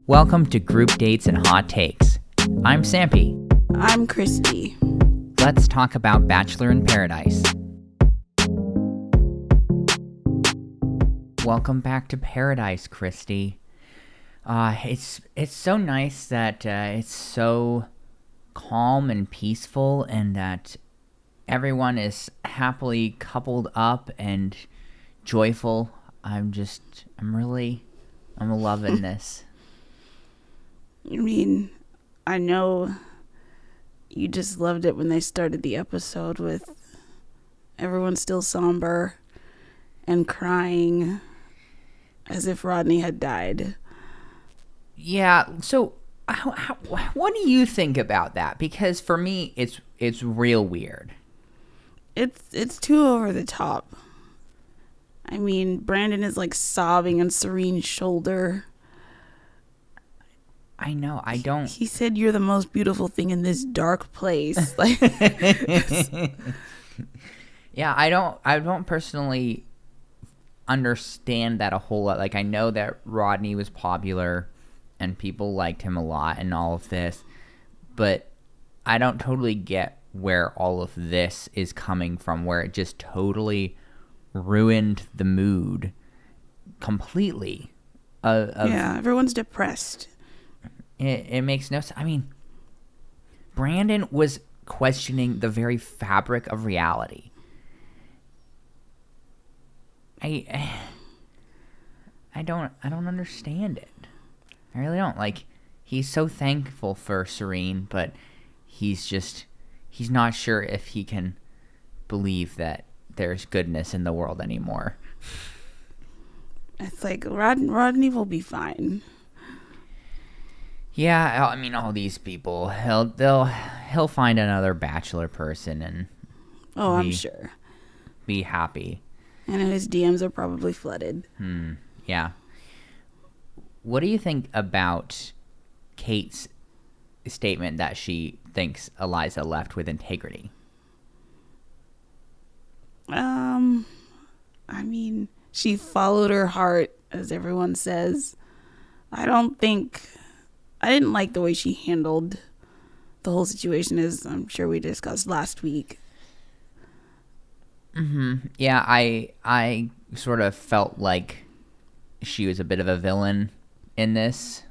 Welcome to Group Dates and Hot Takes. I'm Sampy. I'm Christy. Let's talk about Bachelor in Paradise. Welcome back to Paradise, Christy. It's so nice that it's so calm and peaceful, and that everyone is happily coupled up and joyful. I'm loving this. I mean, I know you just loved it when they started the episode with everyone still somber and crying as if Rodney had died. Yeah, so what do you think about that? Because for me, it's real weird. It's too over the top. I mean, Brandon is like sobbing on Serene's shoulder. I know, I don't... He said, "You're the most beautiful thing in this dark place." Like, yeah, I don't personally understand that a whole lot. Like, I know that Rodney was popular and people liked him a lot and all of this, but I don't totally get where all of this is coming from, where it just totally ruined the mood completely. yeah, everyone's depressed. It makes no sense. I mean, Brandon was questioning the very fabric of reality. I don't understand it. I really don't. Like, he's so thankful for Serene, but he's not sure if he can believe that there's goodness in the world anymore. It's like Rodney will be fine. Yeah, I mean, all these people, he'll find another Bachelor person and I'm sure be happy. And his DMs are probably flooded. Yeah. What do you think about Kate's statement that she thinks Eliza left with integrity? I mean, she followed her heart, as everyone says. I didn't like the way she handled the whole situation, as I'm sure we discussed last week. Yeah, I sort of felt like she was a bit of a villain in this,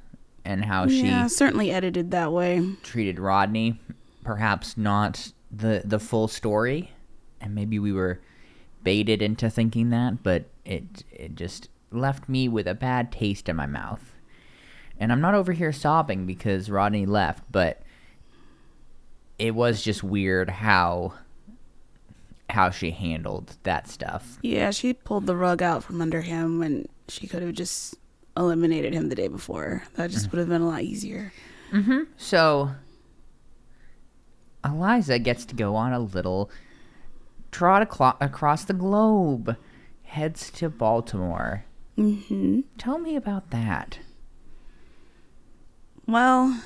and how she certainly edited that way. Treated Rodney. Perhaps not the full story, and maybe we were baited into thinking that, but it just left me with a bad taste in my mouth. And I'm not over here sobbing because Rodney left, but it was just weird how she handled that stuff. Yeah, she pulled the rug out from under him when she could have just eliminated him the day before. That just would have been a lot easier. So Eliza gets to go on a little trot across the globe, heads to Baltimore. Tell me about that. Well,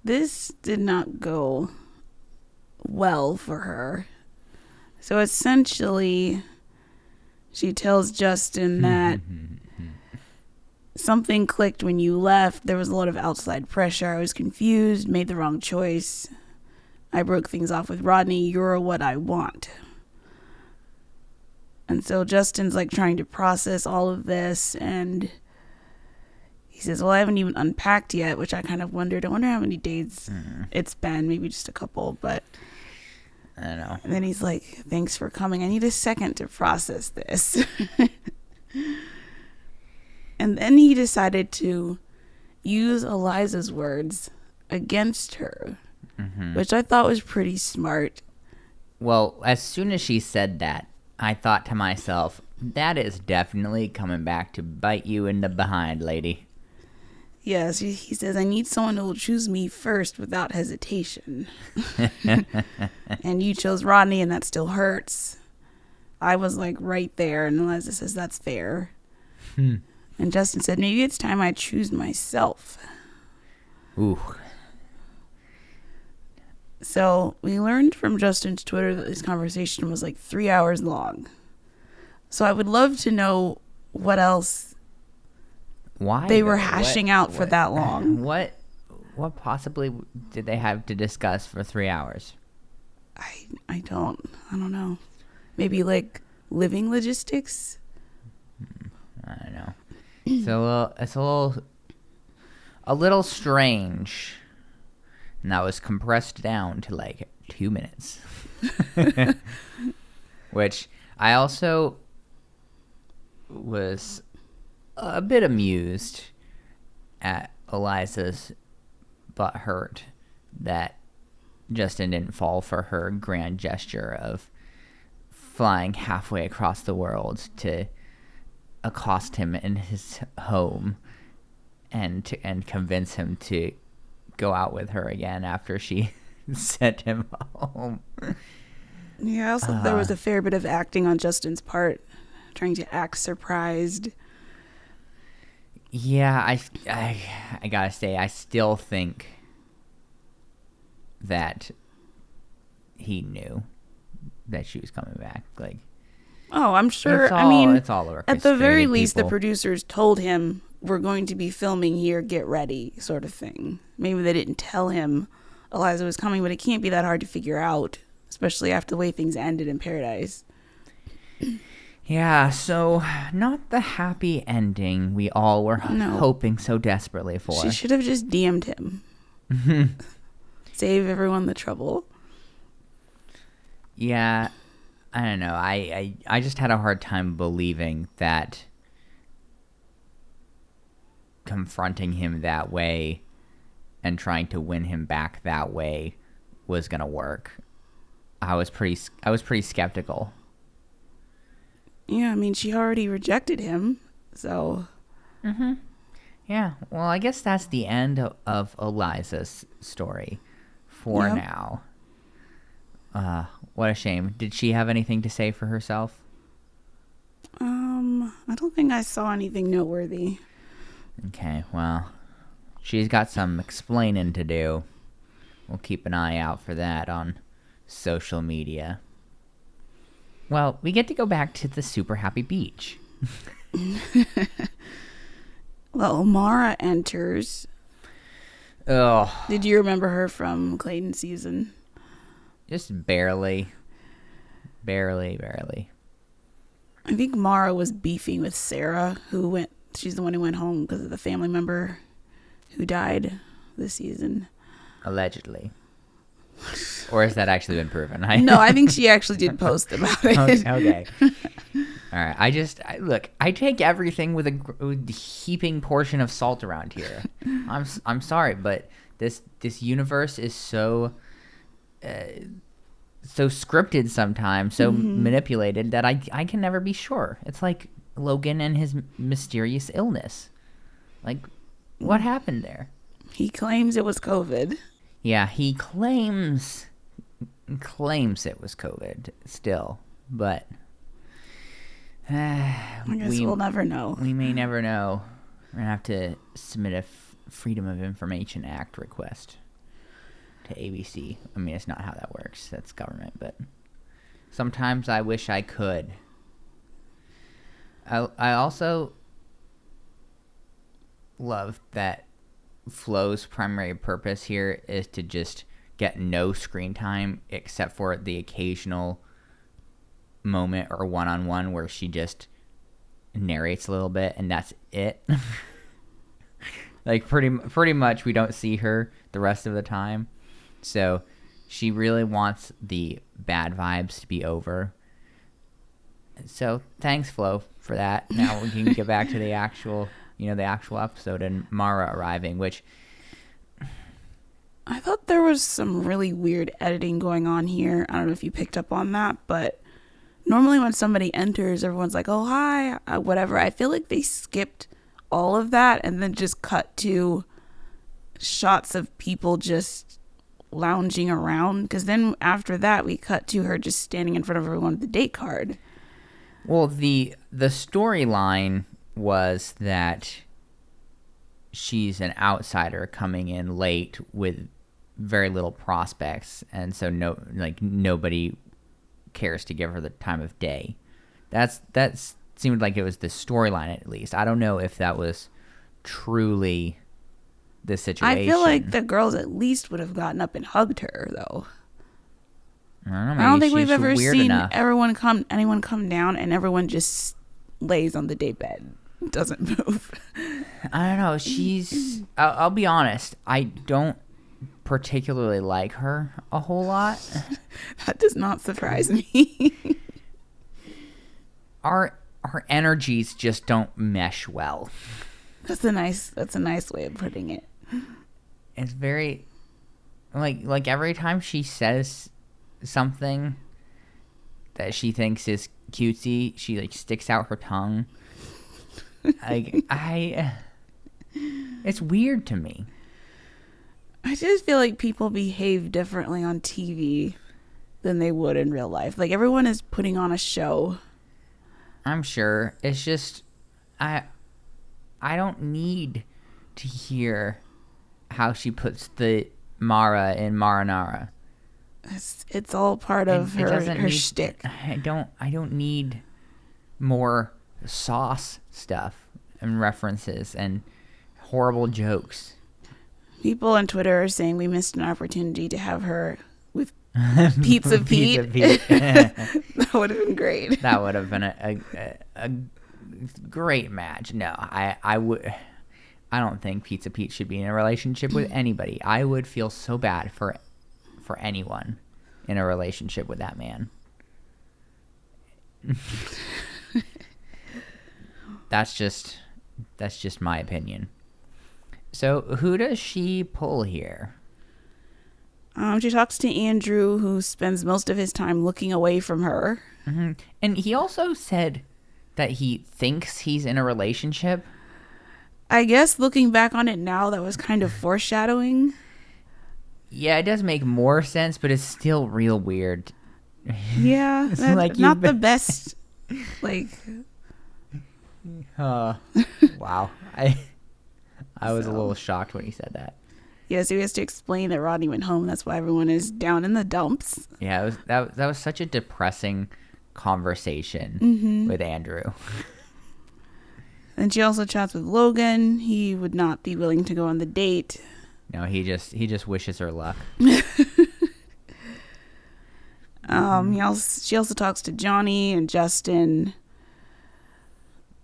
this did not go well for her. So essentially, she tells Justin that something clicked when you left. There was a lot of outside pressure. I was confused, made the wrong choice. I broke things off with Rodney. You're what I want. And so Justin's like trying to process all of this, and he says, "Well, I haven't even unpacked yet," which I kind of wondered. I wonder how many days it's been. Maybe just a couple, but I don't know. And then he's like, "Thanks for coming. I need a second to process this." And then he decided to use Eliza's words against her, which I thought was pretty smart. Well, as soon as she said that, I thought to myself, that is definitely coming back to bite you in the behind, lady. Yes, he says, "I need someone who will choose me first without hesitation." And you chose Rodney, and that still hurts. I was like right there, and Eliza says, "That's fair." And Justin said, "Maybe it's time I choose myself." Ooh. So we learned from Justin's Twitter that this conversation was like 3 hours long. So I would love to know what else Why they were though? hashing out for that long. What possibly did they have to discuss for 3 hours? I don't know. Maybe like living logistics. I don't know. So it's a little strange, and that was compressed down to like 2 minutes. Which I also was a bit amused at Eliza's butthurt that Justin didn't fall for her grand gesture of flying halfway across the world to accost him in his home and convince him to go out with her again after she sent him home. Yeah, also there was a fair bit of acting on Justin's part, trying to act surprised. Yeah, I gotta say, I still think that he knew that she was coming back. Like, oh, I'm sure. It's all over. At the very least, the producers told him, we're going to be filming here, get ready, sort of thing. Maybe they didn't tell him Eliza was coming, but it can't be that hard to figure out, especially after the way things ended in Paradise. Yeah, so not the happy ending we all were hoping so desperately for. She should have just DM'd him. Save everyone the trouble. Yeah, I don't know. I just had a hard time believing that confronting him that way and trying to win him back that way was gonna work. I was pretty skeptical. Yeah, I mean, she already rejected him, so. Mm-hmm. Yeah, well, I guess that's the end of Eliza's story for now. What a shame. Did she have anything to say for herself? I don't think I saw anything noteworthy. Okay, well, she's got some explaining to do. We'll keep an eye out for that on social media. Well, we get to go back to the super happy beach. Well, Mara enters. Oh. Did you remember her from Clayton's season? Just barely. Barely. I think Mara was beefing with Sarah, she's the one who went home because of the family member who died this season. Allegedly. Or has that actually been proven? No, I think she actually did post about it. Okay. All right. I take everything with a heaping portion of salt around here. I'm sorry, but this universe is so scripted sometimes, so manipulated that I can never be sure. It's like Logan and his mysterious illness. Like, what happened there? He claims it was COVID. Yeah, he claims it was COVID still, but I guess we'll never know. We may never know. We're gonna have to submit a Freedom of Information Act request to ABC. I mean, it's not how that works. That's government, but sometimes I wish I could. I also love that Flo's primary purpose here is to just get no screen time except for the occasional moment or one-on-one where she just narrates a little bit and that's it. Like pretty much we don't see her the rest of the time. So she really wants the bad vibes to be over. So thanks, Flo, for that. Now we can get back to the actual episode and Mara arriving, which I thought there was some really weird editing going on here. I don't know if you picked up on that, but normally when somebody enters, everyone's like, oh, hi, whatever. I feel like they skipped all of that and then just cut to shots of people just lounging around. Because then after that, we cut to her just standing in front of everyone with the date card. Well, the storyline was that she's an outsider coming in late with very little prospects, and so nobody cares to give her the time of day. That seemed like it was the storyline, at least. I don't know if that was truly the situation. I feel like the girls at least would have gotten up and hugged her, though. I don't know. I don't think we've ever seen enough. anyone come down and everyone just lays on the daybed, doesn't move. I don't know. She's. I'll be honest. I don't particularly like her a whole lot. That does not surprise me. Our energies just don't mesh well. That's a nice way of putting it. It's very like every time she says something that she thinks is cutesy, she like sticks out her tongue. It's weird to me. I just feel like people behave differently on TV than they would in real life. Like everyone is putting on a show. I'm sure. It's just I don't need to hear how she puts the Mara in marinara. It's all part of her shtick. I don't need more sauce stuff and references and horrible jokes. People on Twitter are saying we missed an opportunity to have her with Pizza Pete. That would have been great. That would have been a great match. No, I don't think Pizza Pete should be in a relationship with anybody. I would feel so bad for anyone in a relationship with that man. That's just my opinion. So who does she pull here? She talks to Andrew, who spends most of his time looking away from her. Mm-hmm. And he also said that he thinks he's in a relationship. I guess looking back on it now, that was kind of foreshadowing. Yeah, it does make more sense, but it's still real weird. Yeah, that's like not the best. Like, wow, I was a little shocked when he said that. Yeah, so he has to explain that Rodney went home. That's why everyone is down in the dumps. Yeah, that was such a depressing conversation with Andrew. And she also chats with Logan. He would not be willing to go on the date. No, he just wishes her luck. She also talks to Johnny and Justin.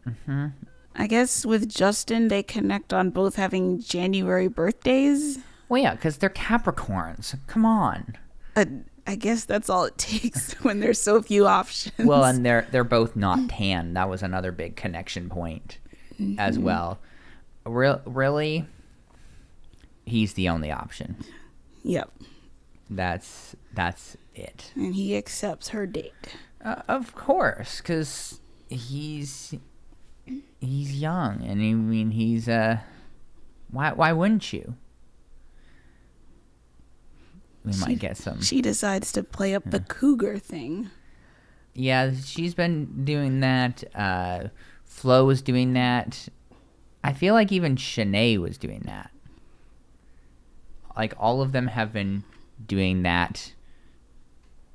Mm-hmm. I guess with Justin, they connect on both having January birthdays. Well, yeah, because they're Capricorns. Come on. I guess that's all it takes when there's so few options. Well, and they're both not tan. That was another big connection point as well. Really, he's the only option. Yep. That's it. And he accepts her date. Of course, because he's young, and I mean he's why wouldn't you? Might get some. She decides to play up the cougar thing. Yeah, she's been doing that. Flo was doing that. I feel like even Shanae was doing that. Like all of them have been doing that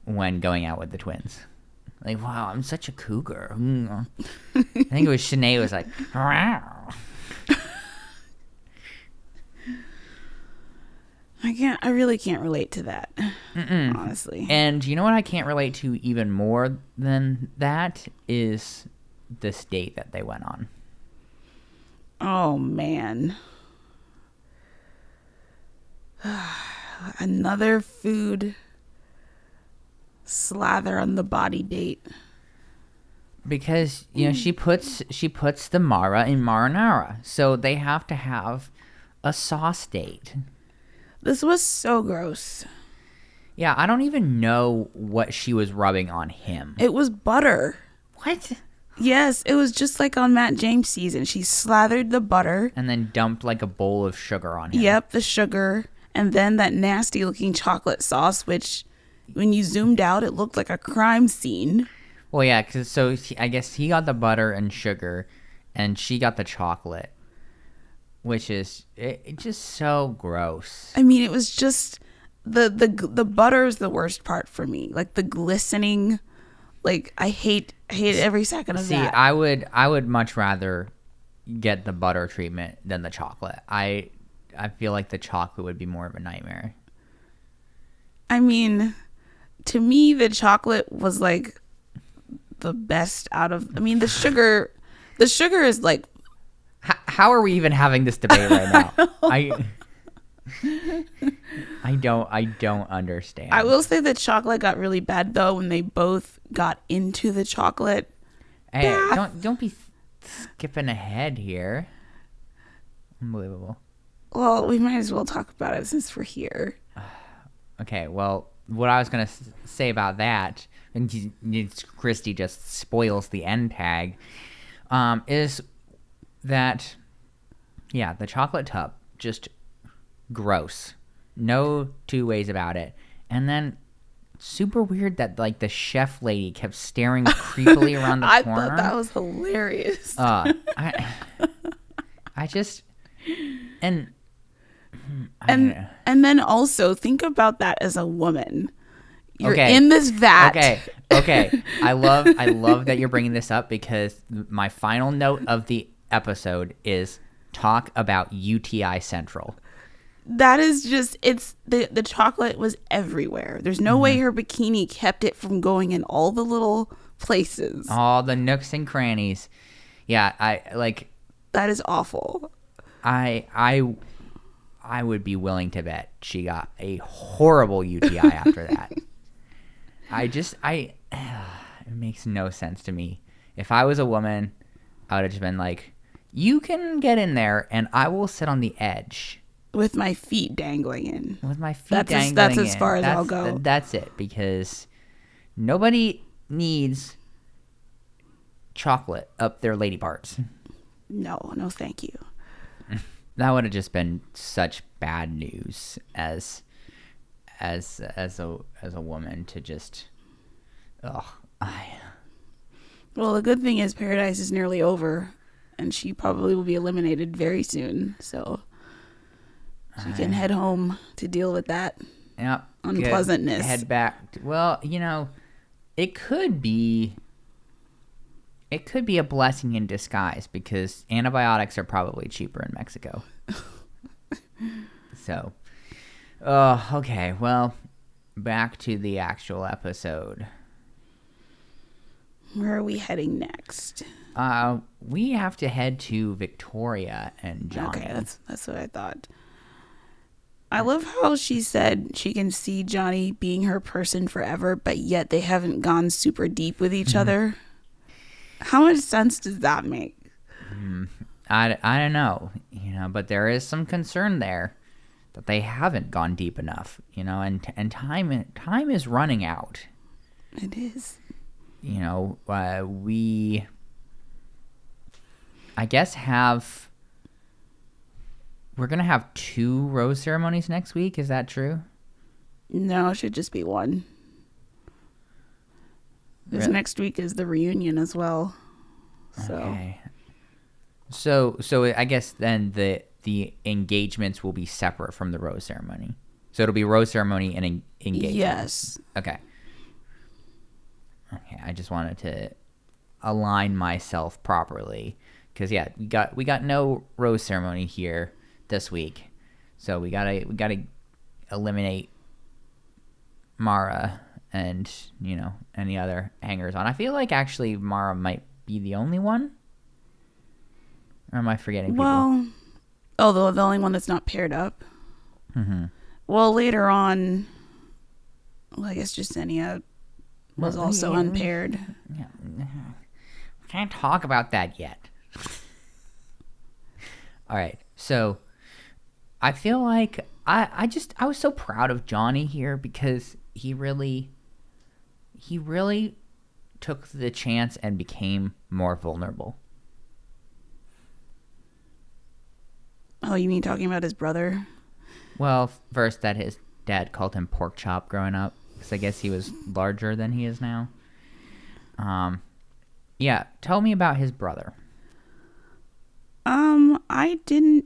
when going out with the twins. Like, wow, I'm such a cougar. I think it was Shanae was like, wow. I really can't relate to that, honestly. And you know what I can't relate to even more than that is this date that they went on. Oh, man. Another food slather on the body date. Because, you know, she puts the Mara in marinara. So they have to have a sauce date. This was so gross. Yeah, I don't even know what she was rubbing on him. It was butter. What? Yes, it was just like on Matt James' season. She slathered the butter. And then dumped like a bowl of sugar on him. Yep, the sugar. And then that nasty looking chocolate sauce, which when you zoomed out, it looked like a crime scene. Well, yeah, I guess he got the butter and sugar, and she got the chocolate. Which is it's just so gross. I mean, it was just the butter is the worst part for me. Like the glistening, like I hate every second of that. See, I would much rather get the butter treatment than the chocolate. I feel like the chocolate would be more of a nightmare. I mean, to me, the chocolate was like the best out of. I mean, the sugar is like. How are we even having this debate right now? I don't understand. I will say that chocolate got really bad though when they both got into the chocolate. Hey, don't be skipping ahead here. Unbelievable. Well, we might as well talk about it since we're here. Okay, well, what I was going to say about that, and Christy just spoils the end tag, is that, yeah, the chocolate tub, just gross. No two ways about it. And then super weird that, like, the chef lady kept staring creepily around the corner. I thought that was hilarious. I just... And then also think about that as a woman. You're okay. in this vat. Okay. I love that you're bringing this up because my final note of the episode is talk about UTI Central. That is just the chocolate was everywhere. There's no way her bikini kept it from going in all the little places. All the nooks and crannies. Yeah, that is awful. I would be willing to bet she got a horrible UTI after that. It makes no sense to me. If I was a woman, I would have just been like, you can get in there and I will sit on the edge. With my feet dangling in. Dangling That's as far as I'll go. That's it, because nobody needs chocolate up their lady parts. No, thank you. That would have just been such bad news as a woman to just. Well, the good thing is Paradise is nearly over, and she probably will be eliminated very soon. So she can head home to deal with that unpleasantness. Head back. Well, it could be a blessing in disguise because antibiotics are probably cheaper in Mexico. So, okay. Well, back to the actual episode. Where are we heading next? We have to head to Victoria and Johnny. Okay, that's what I thought. I love how she said she can see Johnny being her person forever, but yet they haven't gone super deep with each other. How much sense does that make? I don't know, but there is some concern there that they haven't gone deep enough, and time is running out. It is. We, I guess, we're going to have 2 rose ceremonies next week. Is that true? No, it should just be one. Because next week is the reunion as well. So. Okay. So I guess then the engagements will be separate from the rose ceremony. So it'll be rose ceremony and engagement. Yes. Okay. I just wanted to align myself properly because we got no rose ceremony here this week, so we gotta eliminate Mara and any other hangers on. I feel like actually Mara might be the only one, or am I forgetting people? Well, the only one that's not paired up. Mm-hmm. Well, later on, I guess Justenia was also unpaired. Yeah. We can't talk about that yet. All right, so I feel like I was so proud of Johnny here because he really took the chance and became more vulnerable. Oh, you mean talking about his brother? Well, first that his dad called him pork chop growing up. Because I guess he was larger than he is now. Yeah, tell me about his brother. I didn't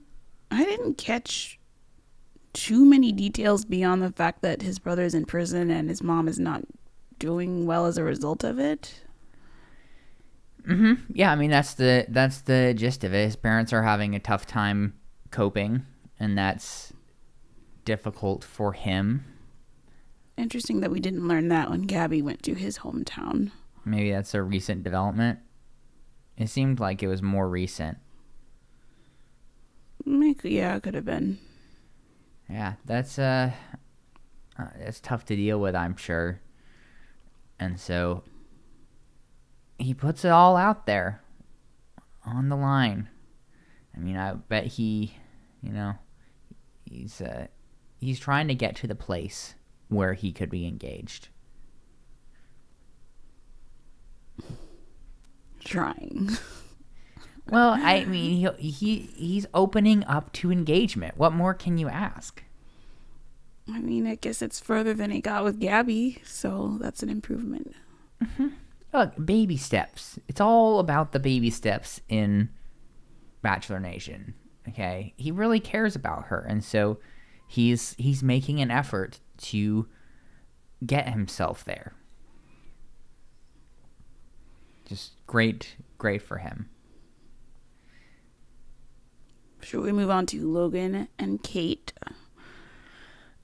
catch too many details beyond the fact that his brother's in prison and his mom is not doing well as a result of it. Yeah, I mean that's the gist of it. His parents are having a tough time coping, and that's difficult for him. Interesting that we didn't learn that when Gabby went to his hometown. Maybe that's a recent development. It seemed like it was more recent. Yeah, it could have been. Yeah, that's tough to deal with, I'm sure. And so he puts it all out there on the line. I mean, I bet he's trying to get to the place where he could be engaged. Trying. Well, I mean, he's opening up to engagement. What more can you ask? I mean, I guess it's further than he got with Gabby, so that's an improvement. Mm-hmm. Look, baby steps. It's all about the baby steps in Bachelor Nation. Okay, he really cares about her, and so he's making an effort to get himself there. Just great for him. Should we move on to Logan and Kate?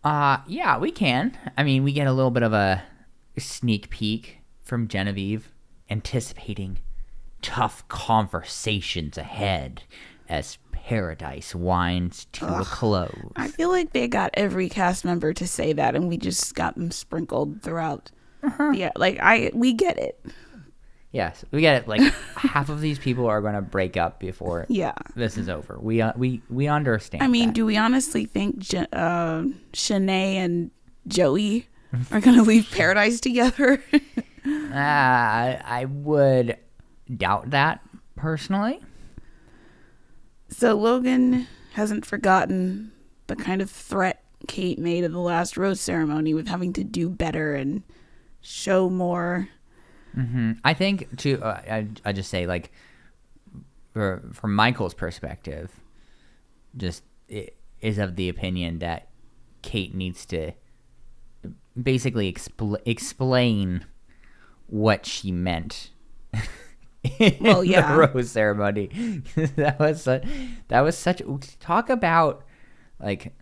Yeah, we can. I mean, we get a little bit of a sneak peek from Genevieve, anticipating tough conversations ahead as paradise winds to a close. I feel like they got every cast member to say that, and we just got them sprinkled throughout. Yeah, we get it. Yes, we get it. Like, half of these people are going to break up before this is over. We understand. I mean, that. Do we honestly think Shanae and Joey are going to leave Paradise together? I would doubt that, personally. So Logan hasn't forgotten the kind of threat Kate made at the last rose ceremony with having to do better and show more. Mm-hmm. I think I just say, like, from Michael's perspective, just is of the opinion that Kate needs to basically explain what she meant in the rose ceremony. that was such talk about, like,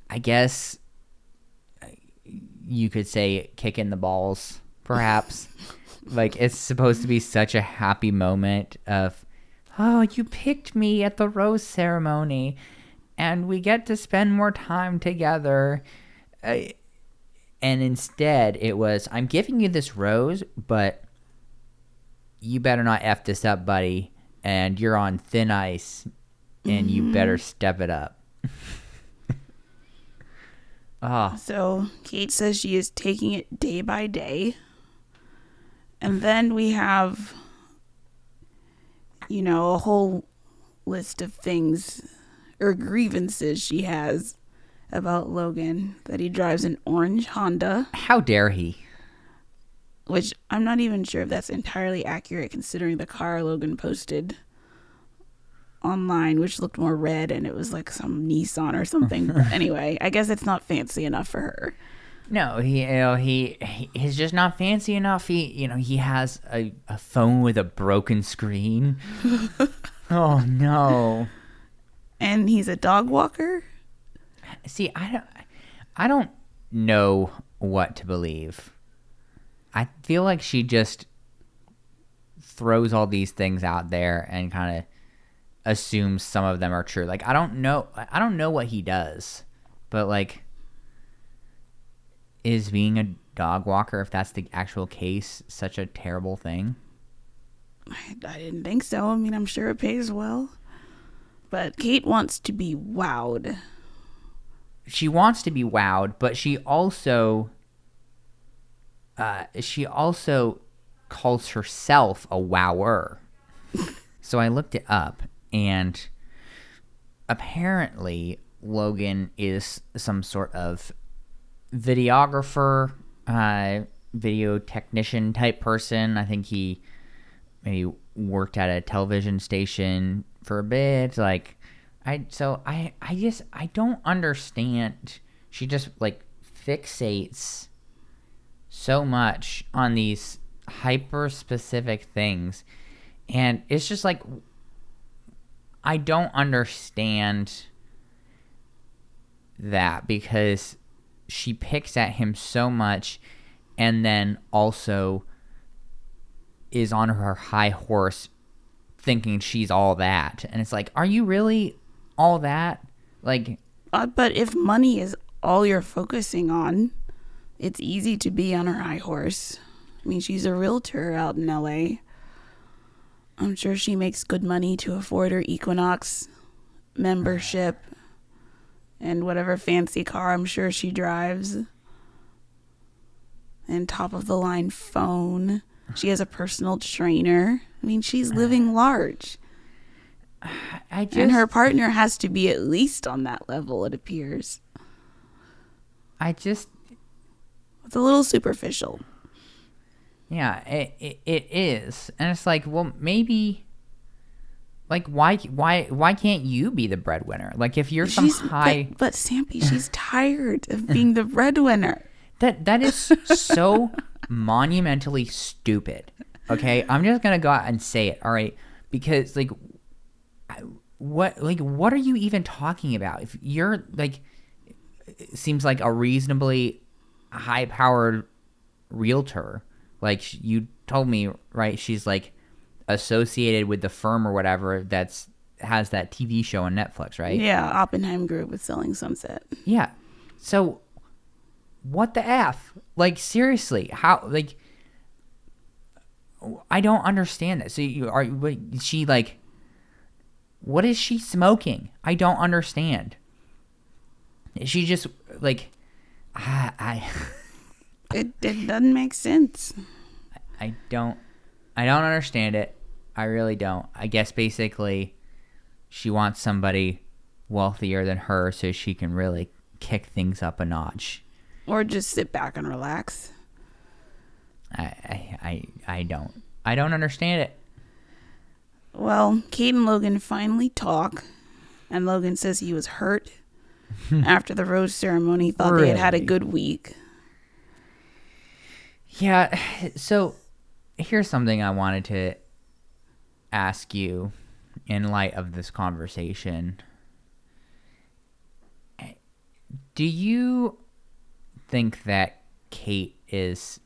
I guess you could say kicking the balls, perhaps. Like, it's supposed to be such a happy moment of, oh, you picked me at the rose ceremony and we get to spend more time together. And instead it was, I'm giving you this rose, but you better not F this up, buddy. And you're on thin ice and you better step it up. So Kate says she is taking it day by day. And then we have, a whole list of things or grievances she has about Logan, that he drives an orange Honda. How dare he? Which I'm not even sure if that's entirely accurate, considering the car Logan posted online, which looked more red, and it was like some Nissan or something. But anyway, I guess it's not fancy enough for her. No, he's just not fancy enough. He has a phone with a broken screen. Oh no. And he's a dog walker? See, I don't know what to believe. I feel like she just throws all these things out there and kind of assumes some of them are true. Like, I don't know what he does, but, like, is being a dog walker, if that's the actual case, such a terrible thing? I didn't think so. I mean, I'm sure it pays well. But Kate wants to be wowed. She wants to be wowed, but she also calls herself a wower. So I looked it up, and apparently Logan is some sort of videographer, video technician type person. I think he maybe worked at a television station for a bit. Like, I don't understand. She just, like, fixates so much on these hyper specific things, And it's just like, I don't understand that, because she picks at him so much and then also is on her high horse thinking she's all that. And it's like, are you really all that? Like, but if money is all you're focusing on, it's easy to be on her high horse. I mean, she's a realtor out in LA. I'm sure she makes good money to afford her Equinox membership and whatever fancy car I'm sure she drives. And top of the line phone. She has a personal trainer. I mean, she's living large. And her partner has to be at least on that level, it appears. It's a little superficial. Yeah, it is. And it's like, well, maybe, like, why can't you be the breadwinner? Like, if you're But Sampy, she's tired of being the breadwinner. That is so monumentally stupid. Okay, I'm just gonna go out and say it. All right, because like, what are you even talking about? If you're like, it seems like a reasonably high-powered realtor, like you told me, right? She's like associated with the firm or whatever has that TV show on Netflix, right? Yeah, Oppenheim Group with Selling Sunset. Yeah, so. What the F? Like, seriously, how, like, I don't understand that. So she like, what is she smoking? I don't understand. She just like, It doesn't make sense. I don't understand it. I really don't. I guess basically she wants somebody wealthier than her so she can really kick things up a notch. Or just sit back and relax. I don't understand it. Well, Kate and Logan finally talk, and Logan says he was hurt after the rose ceremony. He thought they had a good week. Yeah, so here's something I wanted to ask you in light of this conversation. Do you think that Kate is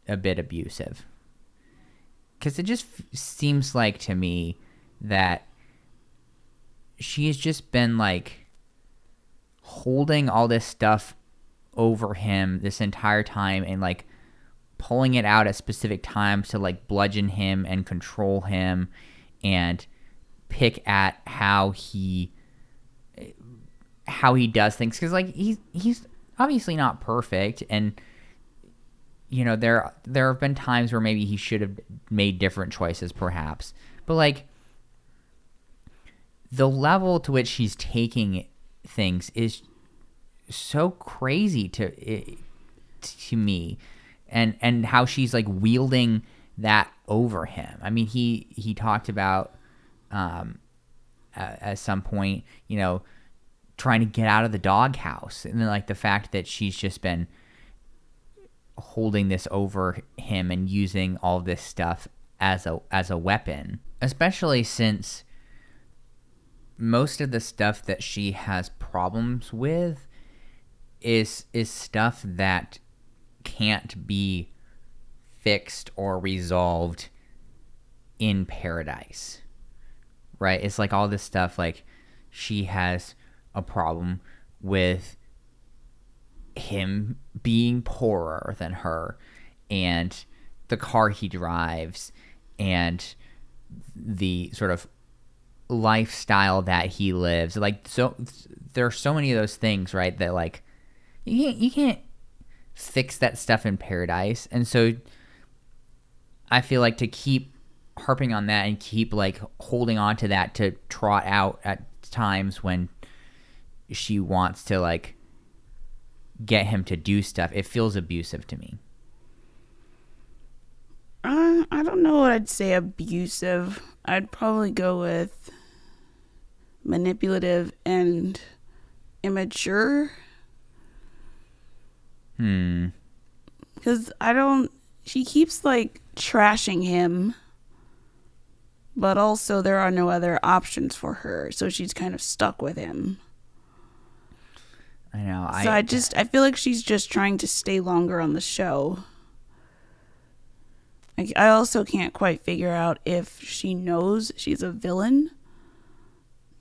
a bit abusive? Because it just seems like to me that she's just been like holding all this stuff over him this entire time and like pulling it out at specific times to like bludgeon him and control him and pick at how he does things. Because like he's obviously not perfect, and you know there have been times where maybe he should have made different choices perhaps, but like the level to which he's taking things is so crazy to me, and how she's like wielding that over him. I mean, he talked about at some point, you know, trying to get out of the doghouse, and then like the fact that she's just been holding this over him and using all this stuff as a weapon, especially since most of the stuff that she has problems with is stuff that can't be fixed or resolved in paradise, right? It's like all this stuff, like she has a problem with him being poorer than her, and the car he drives, and the sort of lifestyle that he lives. Like, so there are so many of those things, right, that like you can't fix that stuff in paradise. And so I feel like to keep harping on that and keep like holding on to that to trot out at times when she wants to like get him to do stuff, it feels abusive to me. I don't know what I'd say abusive. I'd probably go with manipulative and immature. Because she keeps like trashing him but also there are no other options for her, so she's kind of stuck with him. I know. So I feel like she's just trying to stay longer on the show. I also can't quite figure out if she knows she's a villain,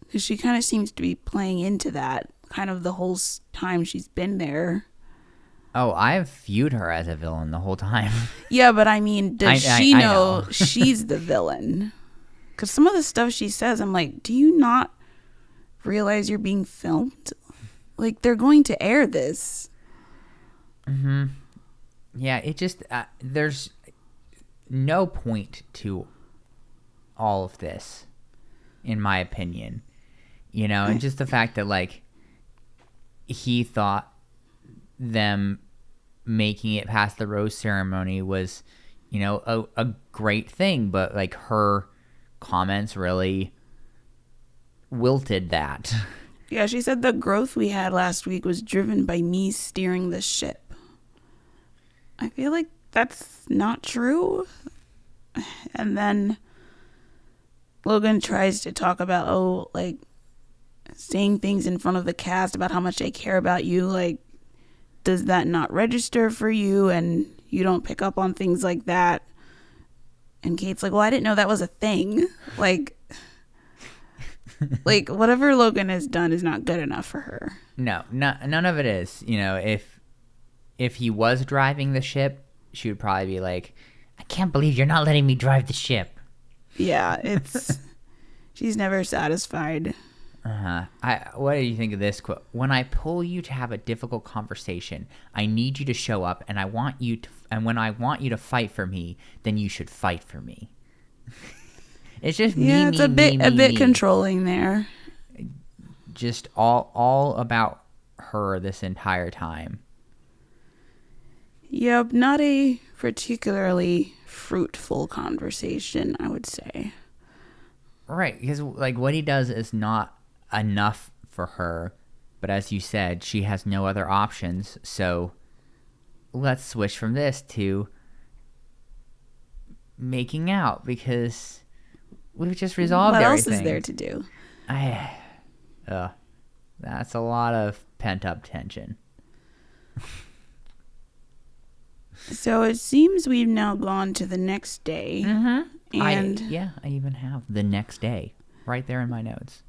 because she kind of seems to be playing into that kind of the whole time she's been there. Oh, I've viewed her as a villain the whole time. Yeah, but I mean, does she I know she's the villain? Because some of the stuff she says, I'm like, do you not realize you're being filmed? Like, they're going to air this. Mm-hmm. Yeah, it just, there's no point to all of this, in my opinion. You know, and just the fact that, like, he thought them making it past the rose ceremony was, you know, a great thing, but, like, her comments really wilted that. Yeah, she said the growth we had last week was driven by me steering the ship. I feel like that's not true. And then Logan tries to talk about, like, saying things in front of the cast about how much they care about you. Like, does that not register for you? And you don't pick up on things like that. And Kate's like, well, I didn't know that was a thing. Like, whatever Logan has done is not good enough for her. No, none of it is. You know, if he was driving the ship, she would probably be like, I can't believe you're not letting me drive the ship. Yeah, it's... she's never satisfied. What do you think of this quote? When I pull you to have a difficult conversation, I need you to show up, and when I want you to fight for me, then you should fight for me. It's just it's a bit controlling there. Just all about her this entire time. Yep, not a particularly fruitful conversation, I would say. Right, because like what he does is not enough for her, but as you said, she has no other options, so let's switch from this to making out, because we've just resolved everything. What else is there to do? That's a lot of pent-up tension. So it seems we've now gone to the next day. Mm-hmm. And I even have the next day right there in my notes.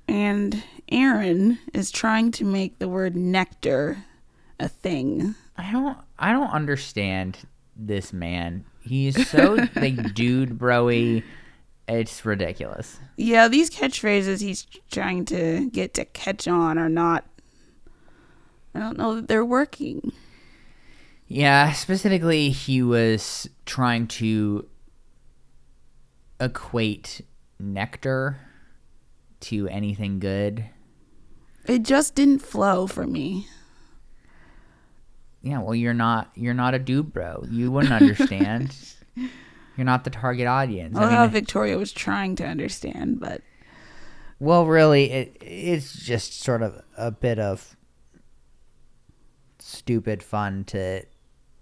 And Aaron is trying to make the word nectar a thing. I don't understand this man. He's so like dude bro-y. It's ridiculous. Yeah, these catchphrases he's trying to get to catch on are not, I don't know that they're working. Yeah, specifically he was trying to equate nectar to anything good. It just didn't flow for me. Yeah, well, you're not a dude bro. You wouldn't understand. You're not the target audience. I mean, Victoria was trying to understand, but... Well, really, it's just sort of a bit of stupid fun to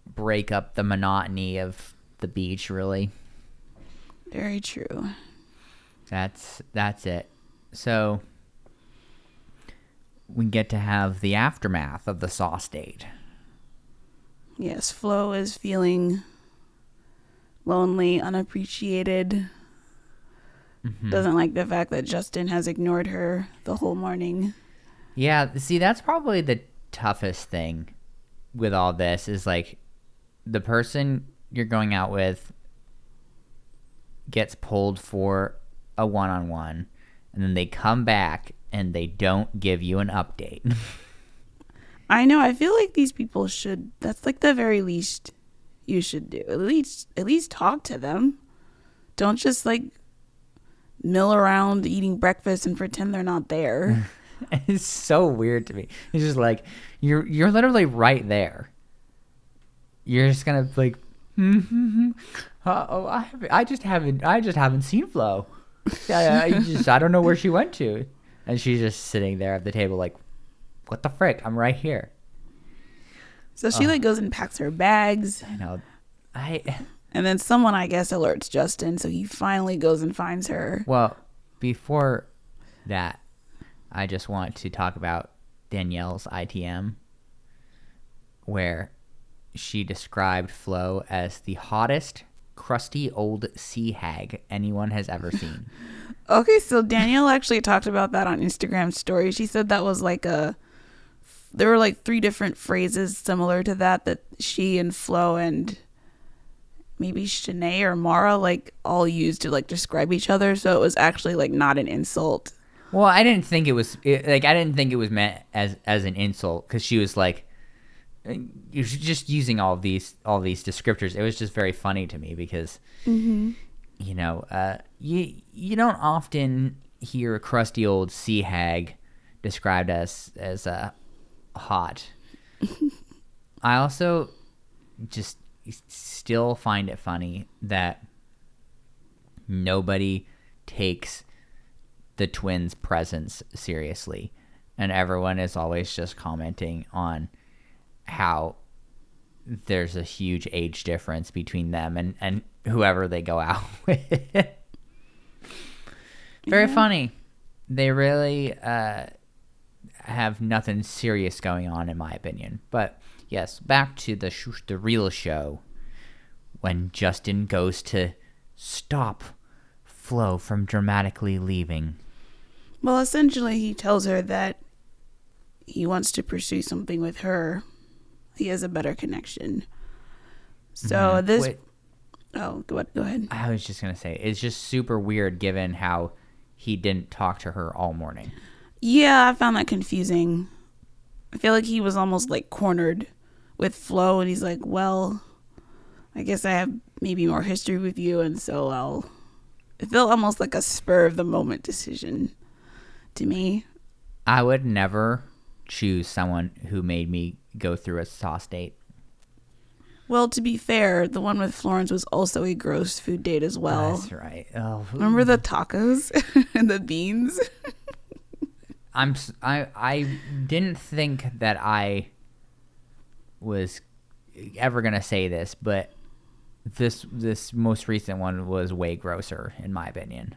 break up the monotony of the beach, really. Very true. That's it. So, we get to have the aftermath of the sauce date. Yes, Flo is feeling lonely, unappreciated. Mm-hmm. Doesn't like the fact that Justin has ignored her the whole morning. Yeah, see, that's probably the toughest thing with all this is like the person you're going out with gets pulled for a one-on-one and then they come back and they don't give you an update. I know. I feel like these people should. That's like the very least you should do. At least talk to them. Don't just like mill around eating breakfast and pretend they're not there. It's so weird to me. It's just like you're literally right there. You're just gonna like, I just haven't seen Flo. I don't know where she went to, and she's just sitting there at the table like, what the frick? I'm right here. So she like goes and packs her bags. I know. And then someone, I guess, alerts Justin, so he finally goes and finds her. Well, before that, I just want to talk about Danielle's ITM, where she described Flo as the hottest, crusty old sea hag anyone has ever seen. Okay, so Danielle actually talked about that on Instagram story. She said that was like there were like 3 different phrases similar to that she and Flo and maybe Shanae or Mara like all used to like describe each other. So it was actually like not an insult. Well, I didn't think it was meant as an insult, because she was like, you're just using all these descriptors. It was just very funny to me because, you don't often hear a crusty old sea hag described as hot. I also just still find it funny that nobody takes the twins' presence seriously, and everyone is always just commenting on how there's a huge age difference between them and whoever they go out with. Very funny. They really have nothing serious going on, in my opinion. But yes, back to the real show, when Justin goes to stop Flo from dramatically leaving. Well, essentially, he tells her that he wants to pursue something with her. He has a better connection. So go ahead. I was just gonna say, it's just super weird given how he didn't talk to her all morning. Yeah, I found that confusing. I feel like he was almost like cornered with Flo, and he's like, well, I guess I have maybe more history with you, and so it felt almost like a spur of the moment decision to me. I would never choose someone who made me go through a sauce date. Well, to be fair, the one with Florence was also a gross food date as well. That's right. Oh, remember the tacos and the beans? I didn't think that I was ever gonna say this, but this most recent one was way grosser, in my opinion.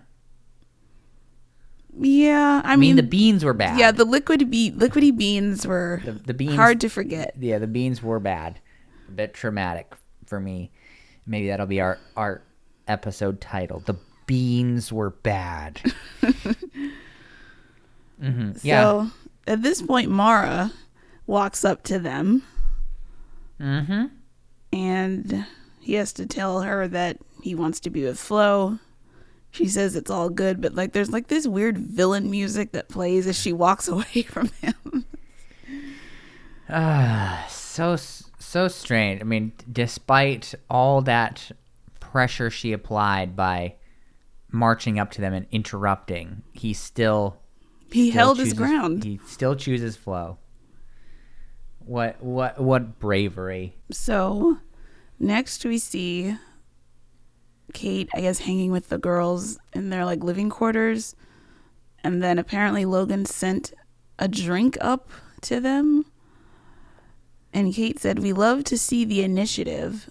Yeah, I mean the beans were bad. Yeah, the liquidy beans were the beans, hard to forget. Yeah, the beans were bad. A bit traumatic for me. Maybe that'll be our episode title. The beans were bad. Yeah. So at this point, Mara walks up to them. And he has to tell her that he wants to be with Flo. She says it's all good, but like there's like this weird villain music that plays as she walks away from him. So strange. I mean, despite all that pressure she applied by marching up to them and interrupting, he held his ground. He still chooses Flo. What bravery. So next we see Kate, I guess, hanging with the girls in their like living quarters, and then apparently Logan sent a drink up to them, and Kate said, "We love to see the initiative,"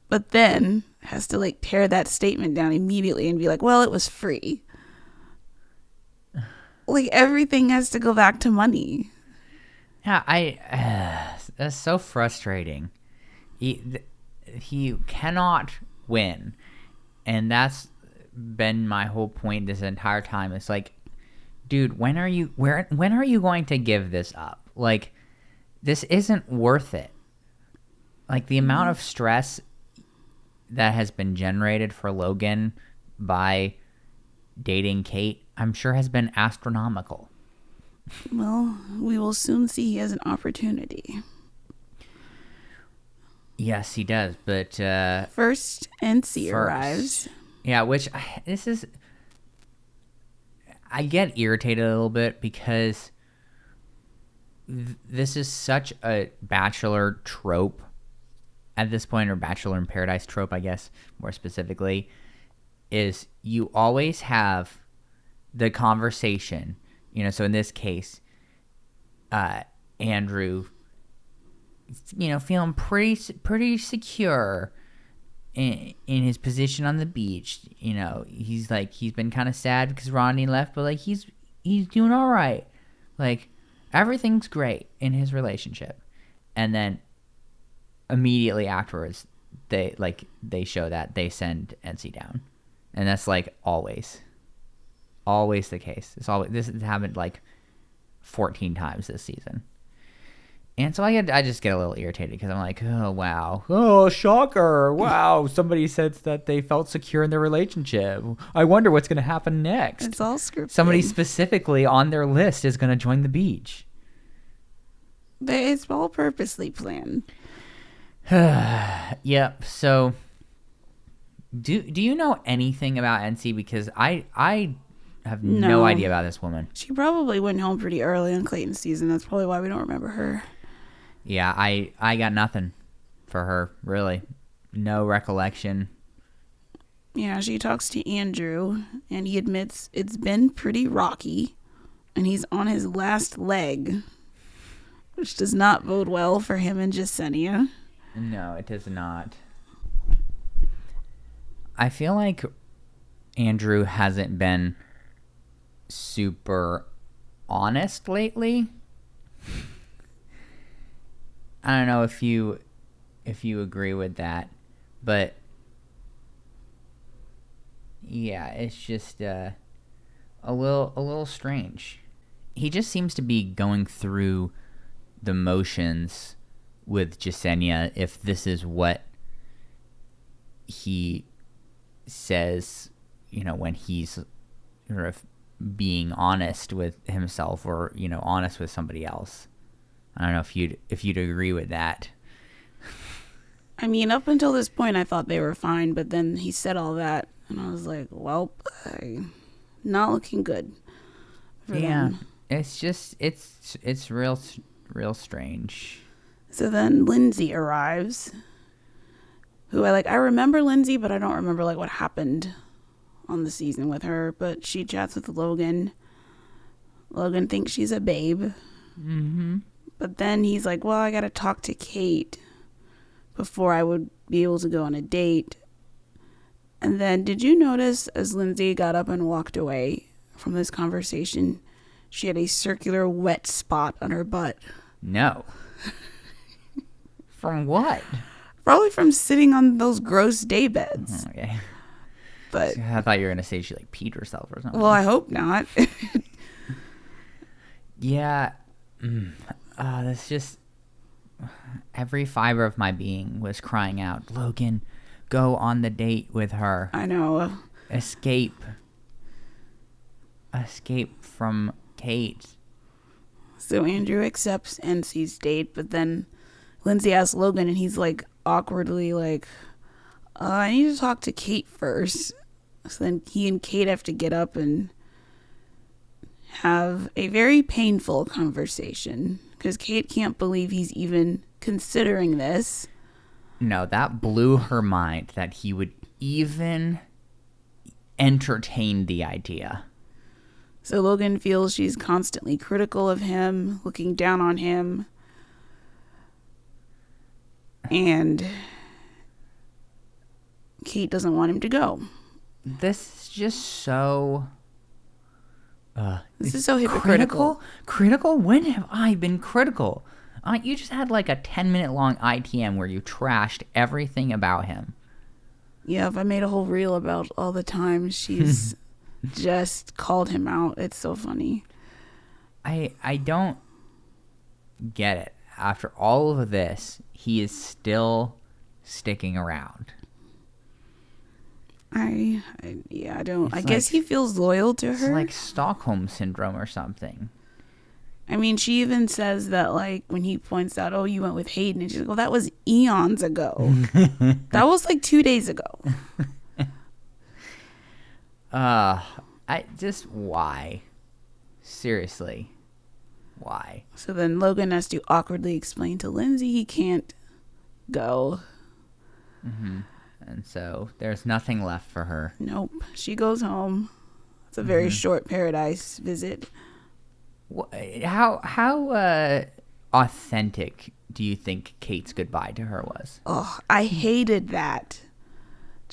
but then has to like tear that statement down immediately and be like, "Well, it was free." Like everything has to go back to money. Yeah, that's so frustrating. He cannot win. And that's been my whole point this entire time. It's like, dude, when are you going to give this up? Like, this isn't worth it. Like, the amount of stress that has been generated for Logan by dating Kate, I'm sure has been astronomical. Well, we will soon see he has an opportunity. Yes, he does, but first NC arrives. Yeah, which I get irritated a little bit because this is such a Bachelor trope at this point, or Bachelor in Paradise trope, I guess, more specifically, is you always have the conversation, so in this case, Andrew, feeling pretty secure in his position on the beach, he's been kind of sad because Rodney left, but like he's doing all right. Like everything's great in his relationship. And then immediately afterwards, they show that they send NC down. And that's like always the case. This has happened like 14 times this season. And so I just get a little irritated because I'm like, oh, wow. Oh, shocker. Wow. Somebody said that they felt secure in their relationship. I wonder what's going to happen next. It's all scripted. Somebody specifically on their list is going to join the beach. It's all purposely planned. Yep. So do you know anything about NC? Because I have no idea about this woman. She probably went home pretty early in Clayton's season. That's probably why we don't remember her. Yeah, I got nothing for her, really. No recollection. Yeah, she talks to Andrew, and he admits it's been pretty rocky, and he's on his last leg, which does not bode well for him and Jasenia. No, it does not. I feel like Andrew hasn't been super honest lately. I don't know if you agree with that, but yeah, it's just a little strange. He just seems to be going through the motions with Jasenia, if this is what he says, when he's sort of being honest with himself or, honest with somebody else. I don't know if you'd agree with that. I mean, up until this point, I thought they were fine, but then he said all that, and I was like, well, not looking good for them. It's just, it's real strange. So then Lindsay arrives, who I remember Lindsay, but I don't remember what happened on the season with her, but she chats with Logan. Logan thinks she's a babe. Mm-hmm. But then he's like, well, I got to talk to Kate before I would be able to go on a date. And then did you notice as Lindsay got up and walked away from this conversation, she had a circular wet spot on her butt? No. From what? Probably from sitting on those gross day beds. Okay. But I thought you were going to say she peed herself or something. Well, I hope not. Yeah. That's just, every fiber of my being was crying out, Logan, go on the date with her. I know. Escape from Kate. So Andrew accepts NC's date, but then Lindsay asks Logan, and he's awkwardly I need to talk to Kate first. So then he and Kate have to get up and have a very painful conversation because Kate can't believe he's even considering this. No, that blew her mind that he would even entertain the idea. So Logan feels she's constantly critical of him, looking down on him. And Kate doesn't want him to go. This is just so... this is so hypocritical. Critical? When have I been critical? You just had a 10-minute long ITM where you trashed everything about him. Yeah, if I made a whole reel about all the times she's just called him out. It's so funny. I don't get it. After all of this, he is still sticking around. I don't. I guess he feels loyal to her. It's like Stockholm syndrome or something. I mean, she even says that when he points out, oh, you went with Hayden, and she's like, well, that was eons ago. That was 2 days ago. Why? Seriously. Why? So then Logan has to awkwardly explain to Lindsay he can't go. Mm-hmm. And so there's nothing left for her. Nope. She goes home. It's a very short paradise visit. How authentic do you think Kate's goodbye to her was? Oh, I hated that.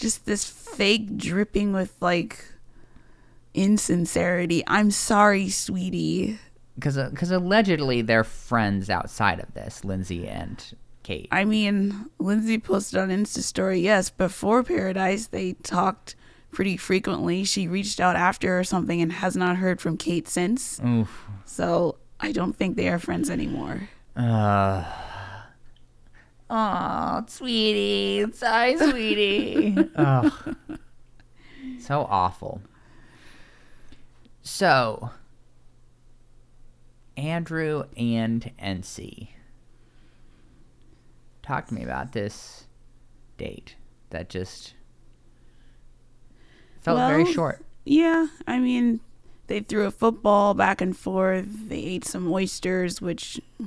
just this fake dripping with like insincerity. I'm sorry, sweetie. Because allegedly they're friends outside of this, Lindsay and Kate. I mean, Lindsay posted on Insta story, yes, before Paradise they talked pretty frequently. She reached out after or something and has not heard from Kate since. Oof. So I don't think they are friends anymore. Oh, sweetie. Sorry, sweetie. Oh. So awful. So, Andrew and NC. Talk to me about this date that just felt very short. Yeah, I mean, they threw a football back and forth. They ate some oysters, which I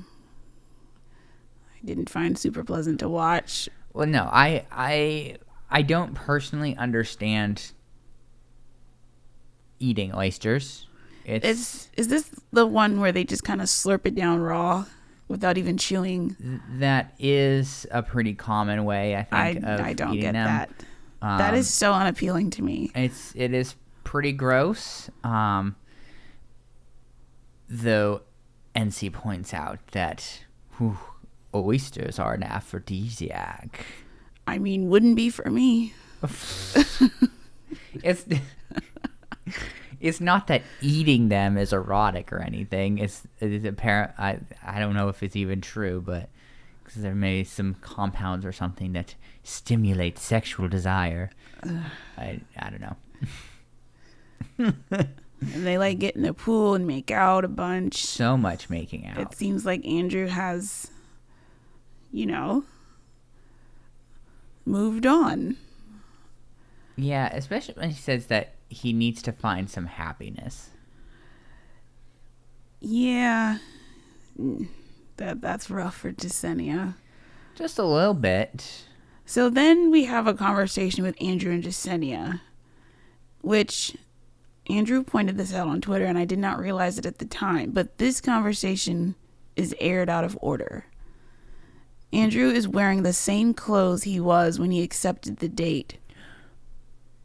didn't find super pleasant to watch. Well, no, I don't personally understand eating oysters. Is this the one where they just kind of slurp it down raw without even chewing? That is a pretty common way, I think, of I don't eating get them. that. That is so unappealing to me. It is pretty gross. Though NC points out that oysters are an aphrodisiac. I mean, wouldn't be for me. It's not that eating them is erotic or anything. It is apparent. I don't know if it's even true, but because there may be some compounds or something that stimulate sexual desire. I don't know. And they like get in the pool and make out a bunch. So much making out. It seems like Andrew has, moved on. Yeah, especially when he says that he needs to find some happiness. Yeah, that's rough for Jasenia. Just a little bit. So then we have a conversation with Andrew and Jasenia, which Andrew pointed this out on Twitter, and I did not realize it at the time, but this conversation is aired out of order. Andrew is wearing the same clothes he was when he accepted the date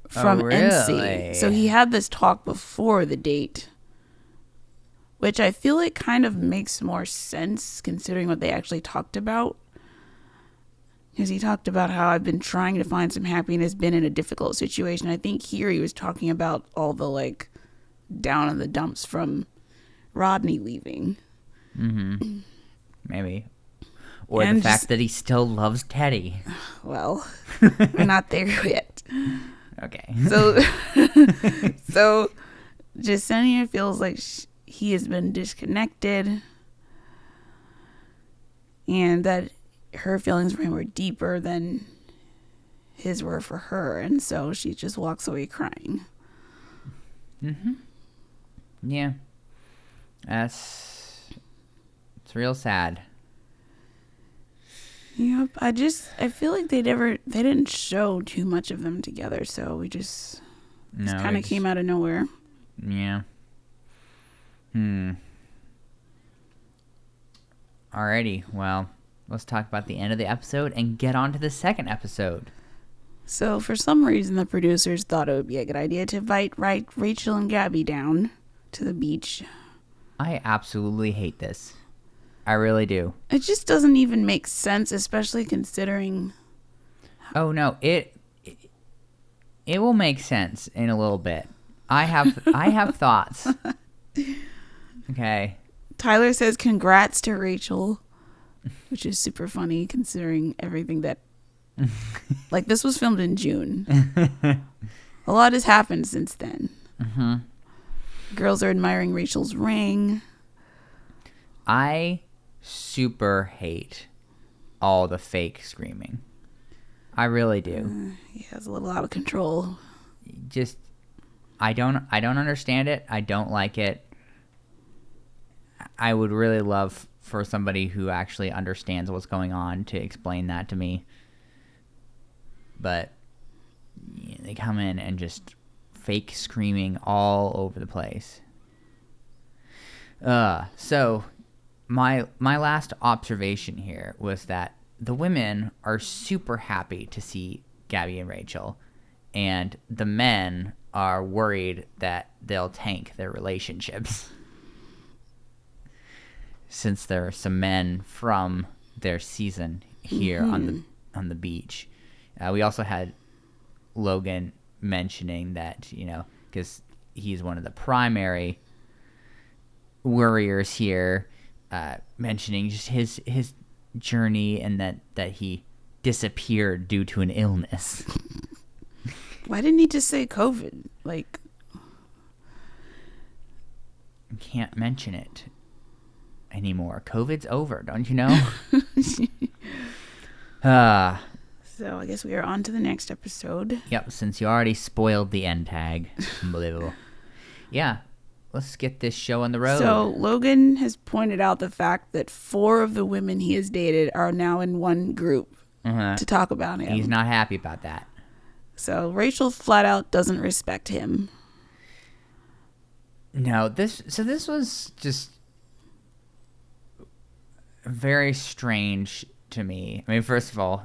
from NC. So he had this talk before the date, which I feel like kind of makes more sense considering what they actually talked about. Because he talked about how I've been trying to find some happiness, been in a difficult situation. I think here he was talking about all the like down in the dumps from Rodney leaving. Mm-hmm. Maybe. Or and the fact that he still loves Teddy. Well, we're not there yet. Okay. So Jasenia feels like he has been disconnected and that her feelings for him were deeper than his were for her. And so she just walks away crying. Mm-hmm. Yeah. It's real sad. Yep, I feel like they didn't show too much of them together, so we just kind of came out of nowhere. Yeah. Alrighty, well, let's talk about the end of the episode and get on to the second episode. So, for some reason, the producers thought it would be a good idea to invite Rachel and Gabby down to the beach. I absolutely hate this. I really do. It just doesn't even make sense, especially considering... Oh, no. It will make sense in a little bit. I have thoughts. Okay. Tyler says congrats to Rachel, which is super funny considering everything that... like, this was filmed in June. A lot has happened since then. Mm-hmm. Girls are admiring Rachel's ring. I super hate all the fake screaming. I really do. Yeah, it's a little out of control. Just, I don't understand it. I don't like it. I would really love for somebody who actually understands what's going on to explain that to me. But they come in and just fake screaming all over the place. So my last observation here was that the women are super happy to see Gabby and Rachel. and the men are worried that they'll tank their relationships. Since there are some men from their season here on the beach. We also had Logan mentioning that, because he's one of the primary worriers here, mentioning just his journey and that he disappeared due to an illness. Why didn't he just say COVID? Like, you can't mention it anymore. COVID's over, don't you know? So I guess we are on to the next episode. Yep, since you already spoiled the end tag. Unbelievable. Yeah, let's get this show on the road. So Logan has pointed out the fact that 4 of the women he has dated are now in one group to talk about him. He's not happy about that. So Rachel flat out doesn't respect him. No, this was just very strange to me. I mean, first of all,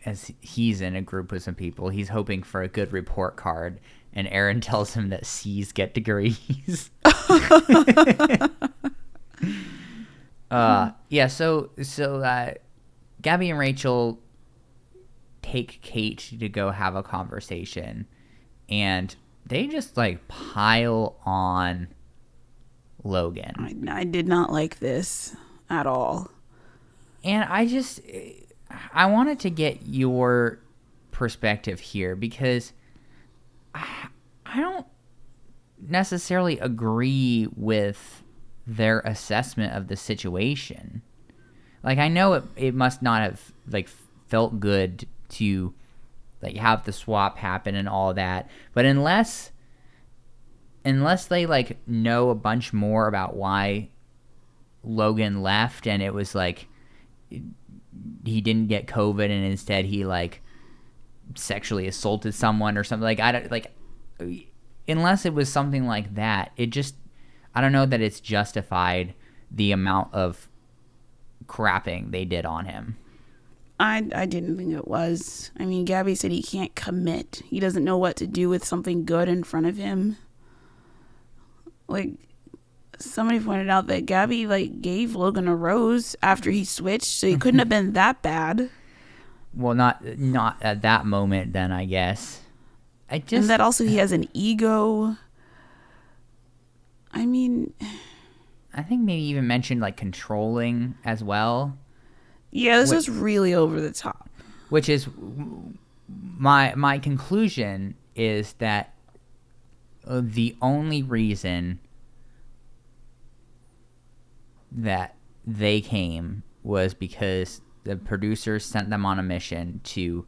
as he's in a group with some people, he's hoping for a good report card, and Aaron tells him that C's get degrees. Yeah, so Gabby and Rachel take Kate to go have a conversation, and they just like pile on Logan. I did not like this at all. And I wanted to get your perspective here, because I don't necessarily agree with their assessment of the situation. Like, I know it must not have like felt good to like have the swap happen and all that, but unless they like know a bunch more about why Logan left, and it was like he didn't get COVID and instead he like sexually assaulted someone or something, like I don't like, unless it was something like that, I don't know that it's justified the amount of crapping they did on him. I didn't think it was. I mean, Gabby said he can't commit. He doesn't know what to do with something good in front of him. Like, somebody pointed out that Gabby like gave Logan a rose after he switched, so he couldn't have been that bad. Well, not at that moment then, I guess. And that also he has an ego. I mean, I think maybe even mentioned like controlling as well. Yeah, this was really over the top. Which is my conclusion is that the only reason that they came was because the producers sent them on a mission to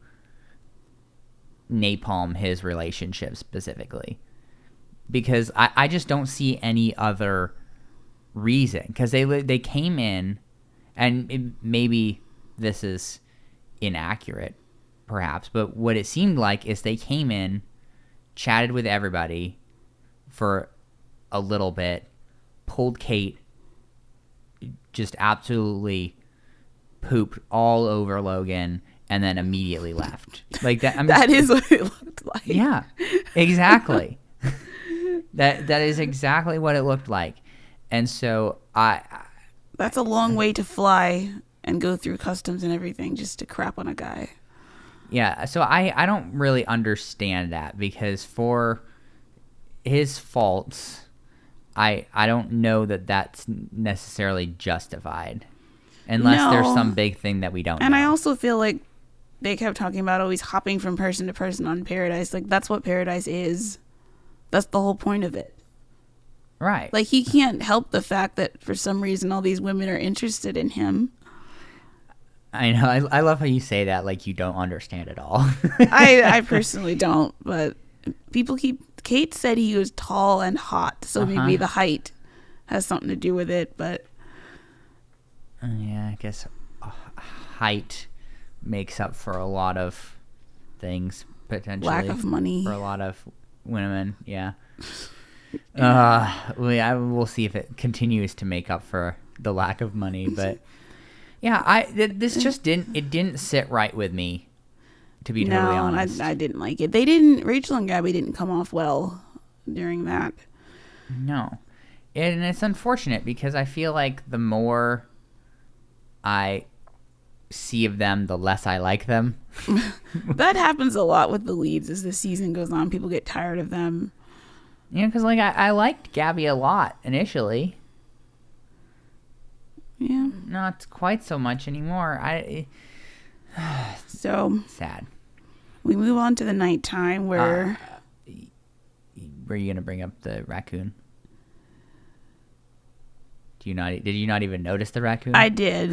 napalm his relationship specifically. Because I just don't see any other reason. Because they came in, and maybe this is inaccurate, perhaps, but what it seemed like is they came in, chatted with everybody for a little bit, pulled Kate, just absolutely pooped all over Logan, and then immediately left. Like that. That is what it looked like. Yeah, exactly. That is exactly what it looked like. And so that's a long way to fly and go through customs and everything just to crap on a guy. Yeah, so I don't really understand that, because for his faults, I don't know that that's necessarily justified, unless there's some big thing that we don't know. And I also feel like they kept talking about always hopping from person to person on Paradise. Like, that's what Paradise is. That's the whole point of it. Right. Like, he can't help the fact that for some reason all these women are interested in him. I know. I love how you say that like you don't understand at all. I personally don't, but people Kate said he was tall and hot, so maybe the height has something to do with it, but yeah, I guess height makes up for a lot of things, potentially. Lack of money. For a lot of women, yeah. We'll see if it continues to make up for the lack of money, but yeah, this just didn't sit right with me to be totally honest. I didn't like it. Rachel and Gabby didn't come off well during that. No. And it's unfortunate because I feel like the more I see of them, the less I like them. That happens a lot with the leads as the season goes on. People get tired of them. Yeah, because like I liked Gabby a lot initially. Yeah. Not quite so much anymore. So sad. we move on to the nighttime where... were you going to bring up the raccoon? Did you not even notice the raccoon? I did.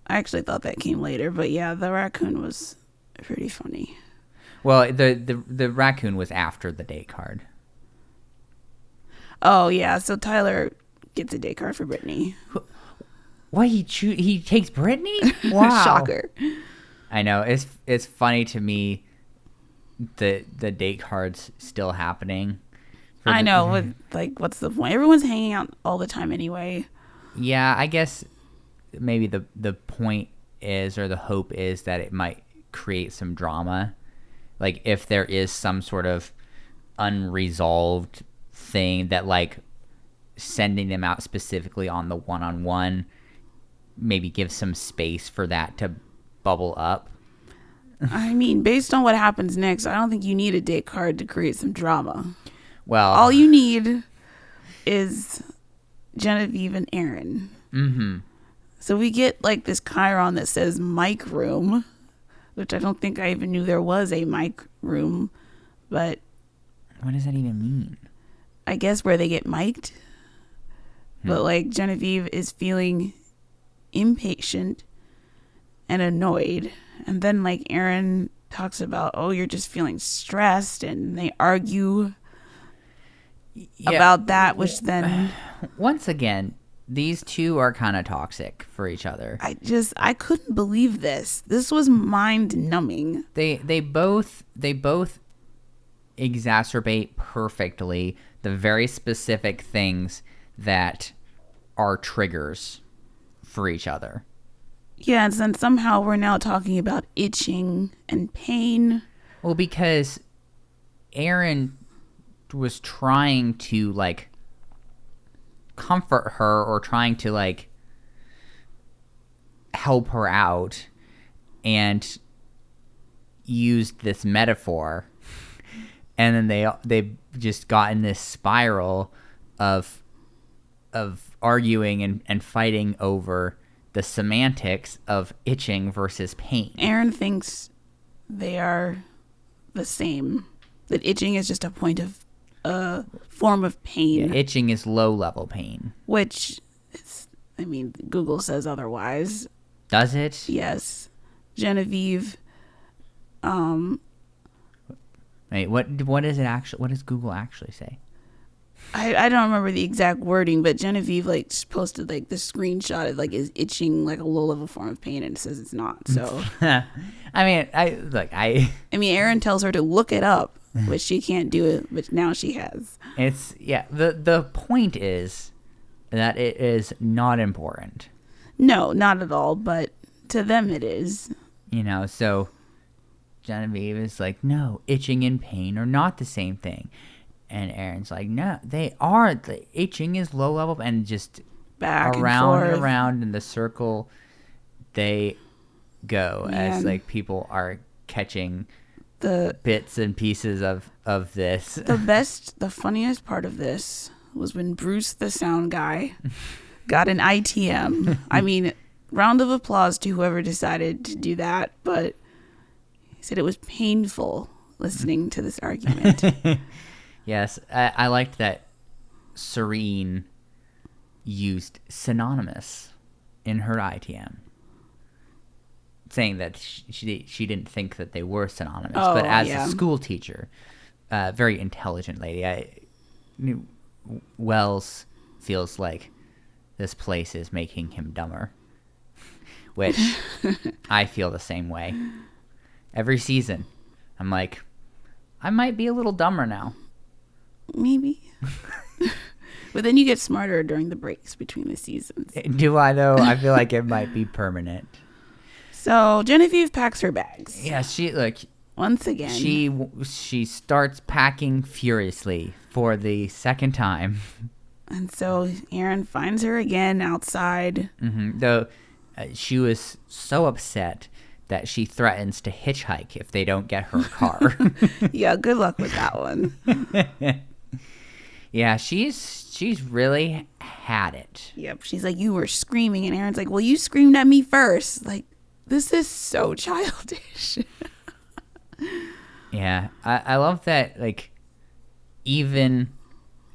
I actually thought that came later, but yeah, the raccoon was pretty funny. Well, the raccoon was after the date card. Oh yeah, so Tyler gets a date card for Brittany. What, he takes Brittany? Wow. Shocker. I know. It's funny to me the date cards still happening. I know. What's the point? Everyone's hanging out all the time anyway. Yeah, I guess maybe the point is, or the hope is, that it might create some drama. Like if there is some sort of unresolved thing that like sending them out specifically on the one-on-one maybe gives some space for that to bubble up. I mean, based on what happens next, I don't think you need a date card to create some drama. Well, all you need is Genevieve and Aaron. Mm-hmm. So we get like this chyron that says mic room, which I don't think I even knew there was a mic room, but what does that even mean? I guess where they get mic'd. But like Genevieve is feeling impatient and annoyed, and then like Aaron talks about, oh, you're just feeling stressed, and they argue about that, which then once again, these two are kind of toxic for each other. I couldn't believe this. This was mind numbing. They both exacerbate perfectly the very specific things that are triggers for each other. Yeah, and then somehow we're now talking about itching and pain. Well, because Aaron was trying to like comfort her or trying to like help her out and used this metaphor, and then they just got in this spiral of arguing and fighting over the semantics of itching versus pain. Aaron thinks they are the same, that itching is just a form of pain. Yeah, itching is low-level pain. Which, Google says otherwise. Does it? Yes. Genevieve. Wait, what is it actually? What does Google actually say? I don't remember the exact wording, but Genevieve like posted like the screenshot of like is itching like a low-level form of pain, and it says it's not. So, Aaron tells her to look it up, which she can't do it, but now she has. The point is that it is not important. No, not at all, but to them it is. So Genevieve is like, no, itching and pain are not the same thing. And Aaron's like, no, they are. The itching is low level, and just back around and around in the circle they go. Man. As like people are catching the bits and pieces of this. The funniest part of this was when Bruce, the sound guy, got an ITM. Round of applause to whoever decided to do that, but he said it was painful listening to this argument. Yes, I liked that Serene used synonymous in her ITM, saying that she didn't think that they were synonymous, but as a school teacher, very intelligent lady, Wells feels like this place is making him dumber, which I feel the same way. Every season, I'm like, I might be a little dumber now. Maybe. But then you get smarter during the breaks between the seasons. Do I, though? I feel like it might be permanent. So Genevieve packs her bags. Yeah, Once again. she starts packing furiously for the second time. And so Aaron finds her again outside. Though she was so upset that she threatens to hitchhike if they don't get her a car. Yeah, good luck with that one. Yeah, she's really had it. Yep, she's like, you were screaming, and Aaron's like, well, you screamed at me first. Like, this is so childish. Yeah, I love that, like, even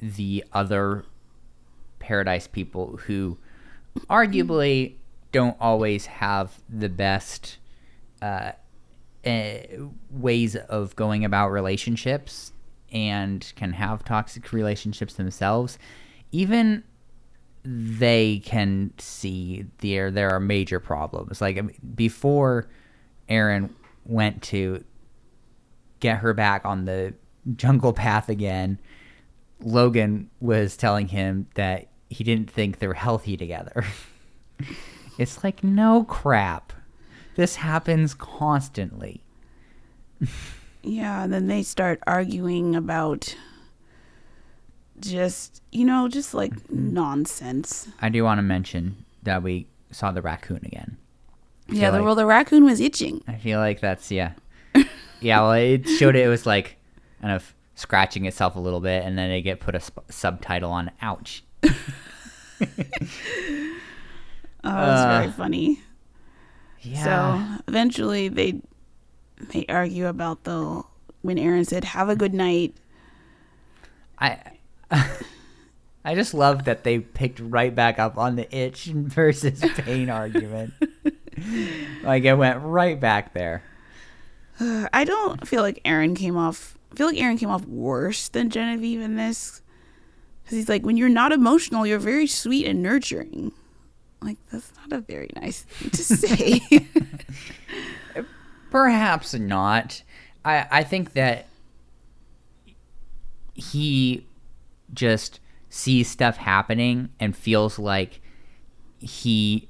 the other Paradise people who arguably don't always have the best ways of going about relationships and can have toxic relationships themselves, even they can see there are major problems. Like, before Aaron went to get her back on the jungle path again, Logan was telling him that he didn't think they were healthy together. It's like, no crap. This happens constantly. Yeah, and then they start arguing about just like nonsense. I do want to mention that we saw the raccoon again. Yeah, the raccoon was itching. I feel like that's, yeah. Yeah, well, it showed it was like kind of scratching itself a little bit, and then they put a subtitle on, ouch. Oh, it was very funny. Yeah. So eventually they argue about when Aaron said, have a good night. I just love that they picked right back up on the itch versus pain argument. Like, it went right back there. I don't feel like Aaron came off. I feel like Aaron came off worse than Genevieve in this. Because he's like, when you're not emotional, you're very sweet and nurturing. Like, that's not a very nice thing to say. Perhaps not. I think that he just sees stuff happening and feels like he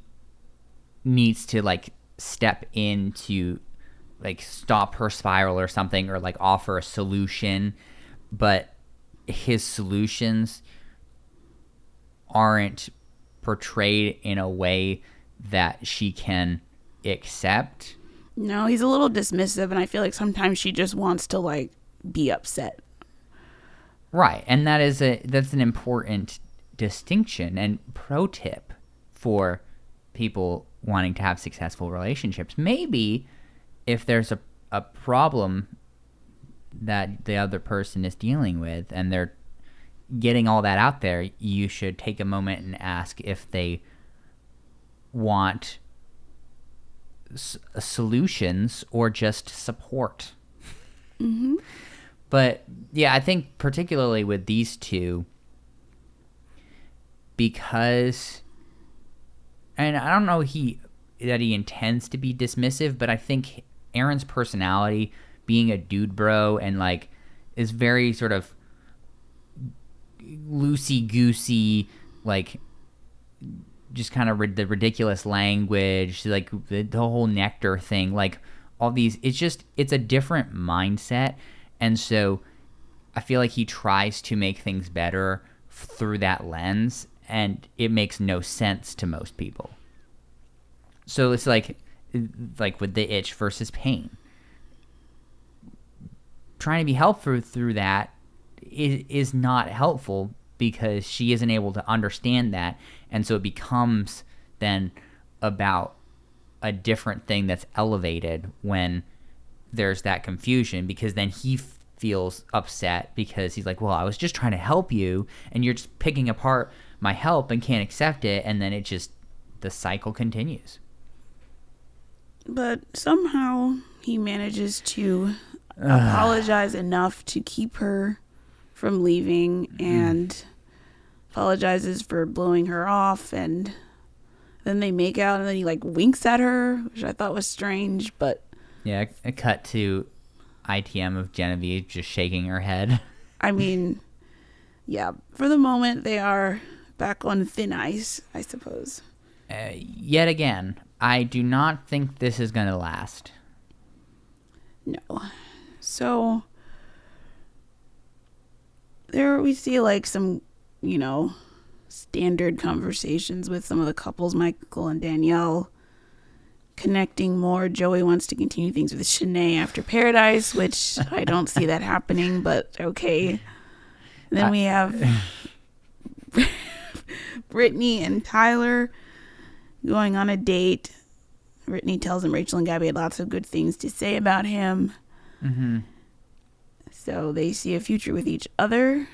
needs to, like, step in to, like, stop her spiral or something, or like offer a solution, but his solutions aren't portrayed in a way that she can accept. No, he's a little dismissive, and I feel like sometimes she just wants to, like, be upset. Right, and that's an important distinction and pro tip for people wanting to have successful relationships. Maybe if there's a problem that the other person is dealing with and they're getting all that out there, you should take a moment and ask if they want solutions or just support. Mm-hmm. But yeah, I think particularly with these two, because, and I don't know that he intends to be dismissive, but I think Aaron's personality, being a dude bro, and like is very sort of loosey goosey, like just kind of the ridiculous language, like the whole nectar thing, like all these. It's a different mindset, and so I feel like he tries to make things better through that lens, and it makes no sense to most people. So it's like with the itch versus pain. Trying to be helpful through that is not helpful because she isn't able to understand that, and so it becomes then about a different thing that's elevated when there's that confusion, because then he feels upset because he's like, well, I was just trying to help you and you're just picking apart my help and can't accept it, and then the cycle continues. But somehow he manages to apologize enough to keep her from leaving, and apologizes for blowing her off, and then they make out, and then he like winks at her, which I thought was strange. But yeah, a cut to ITM of Genevieve just shaking her head. I mean, yeah, for the moment they are back on thin ice, I suppose. Yet again, I do not think this is going to last. No. So there we see like some, standard conversations with some of the couples, Michael and Danielle, connecting more. Joey wants to continue things with Shanae after Paradise, which I don't see that happening, but okay. Then we have Brittany and Tyler going on a date. Brittany tells him Rachel and Gabby had lots of good things to say about him. Mm-hmm. So they see a future with each other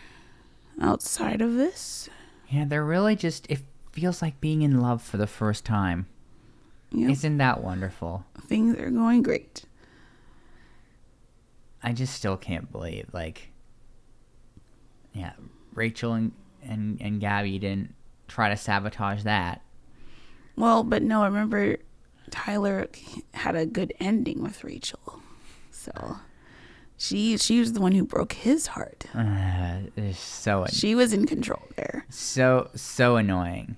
outside of this. Yeah, they're really just, it feels like being in love for the first time. Yep. Isn't that wonderful? Things are going great. I just still can't believe, Rachel and Gabby didn't try to sabotage that. Well, but no, remember Tyler had a good ending with Rachel. So she was the one who broke his heart. She was in control there. So annoying.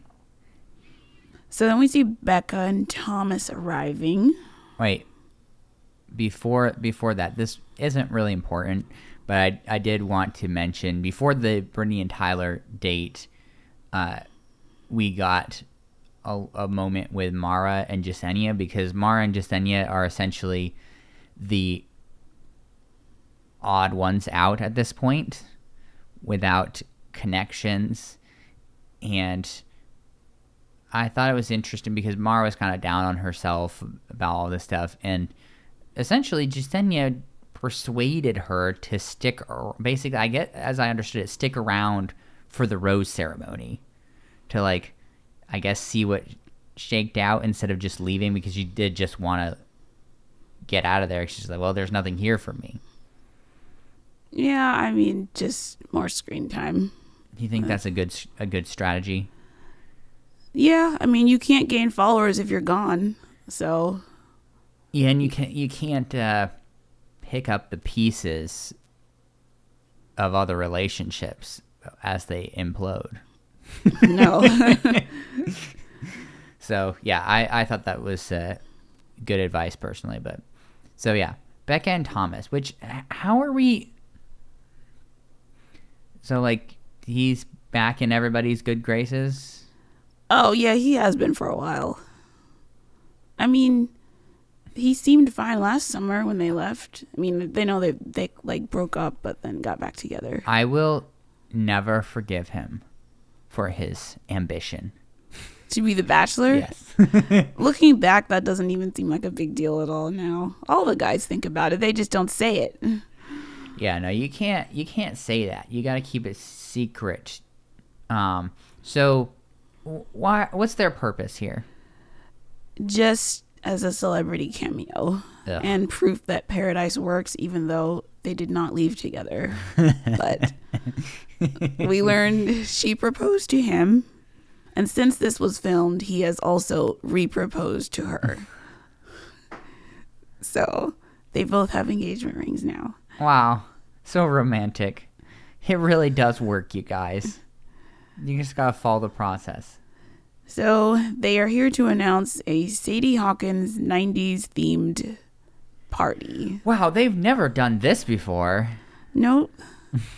So then we see Becca and Thomas arriving. Wait, before that, this isn't really important, but I did want to mention, before the Brittany and Tyler date, we got a moment with Mara and Jasenia, because Mara and Jasenia are essentially the odd ones out at this point, without connections. And I thought it was interesting because Mara was kind of down on herself about all this stuff, and essentially Jasenia persuaded her to stick, basically, as I understood it, stick around for the rose ceremony to, I guess, see what shaked out instead of just leaving, because she did just want to get out of there. She's like, well, there's nothing here for me. Yeah, I mean, just more screen time. Do you think that's a good strategy? Yeah, I mean, you can't gain followers if you're gone, so. Yeah, and you can't pick up the pieces of other relationships as they implode. No. So yeah, I thought that was good advice personally, but so yeah, Becca and Thomas. Which, how are we? So he's back in everybody's good graces. Oh yeah, he has been for a while. I mean, he seemed fine last summer when they left. I mean, they know they broke up, but then got back together. I will never forgive him for his ambition to be the Bachelor? Yes. Looking back, that doesn't even seem like a big deal at all now. All the guys think about it. They just don't say it. Yeah, no, you can't say that. You got to keep it secret. So what's their purpose here? Just as a celebrity cameo. Ugh. And proof that Paradise works, even though they did not leave together. But we learned she proposed to him. And since this was filmed, he has also re-proposed to her. So they both have engagement rings now. Wow. So romantic. It really does work, you guys. You just gotta follow the process. So they are here to announce a Sadie Hawkins 90s themed party. Wow, they've never done this before. Nope.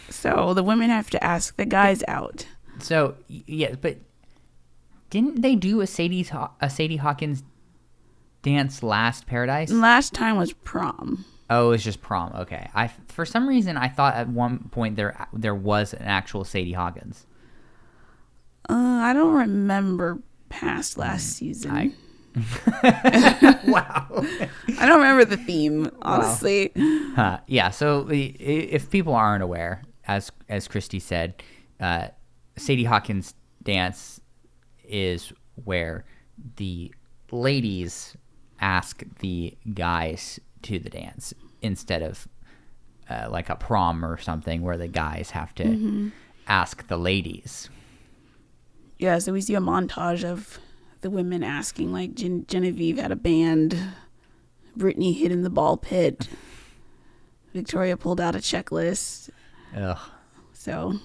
So the women have to ask the guys out. So, yeah, but didn't they do a Sadie Hawkins dance last Paradise? Last time was prom. Oh, it was just prom. Okay. For some reason I thought at one point there was an actual Sadie Hawkins. I don't remember past last season. Wow. I don't remember the theme, honestly. Wow. Yeah, so if people aren't aware, as Christy said, Sadie Hawkins dance is where the ladies ask the guys to the dance instead of like a prom or something where the guys have to ask the ladies. Yeah, so we see a montage of the women asking, like Genevieve had a band, Brittany hid in the ball pit, Victoria pulled out a checklist. Ugh. So,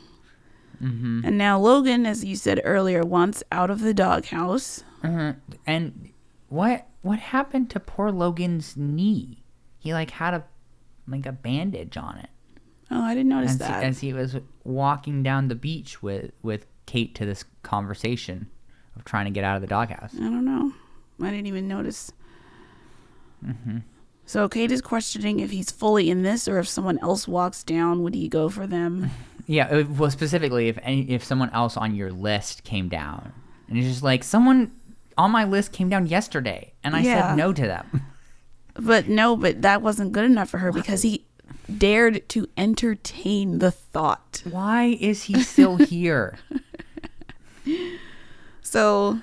and now Logan, as you said earlier, wants out of the doghouse. And what happened to poor Logan's knee? He like had a bandage on it. Oh, I didn't notice that. As he was walking down the beach with Kate to this conversation of trying to get out of the doghouse. I don't know. I didn't even notice. So Kate is questioning if he's fully in this, or if someone else walks down, would he go for them? Yeah, well, specifically if someone else on your list came down, and he's just like, someone on my list came down yesterday, and I said no to them. But that wasn't good enough for her because he dared to entertain the thought. Why is he still here? So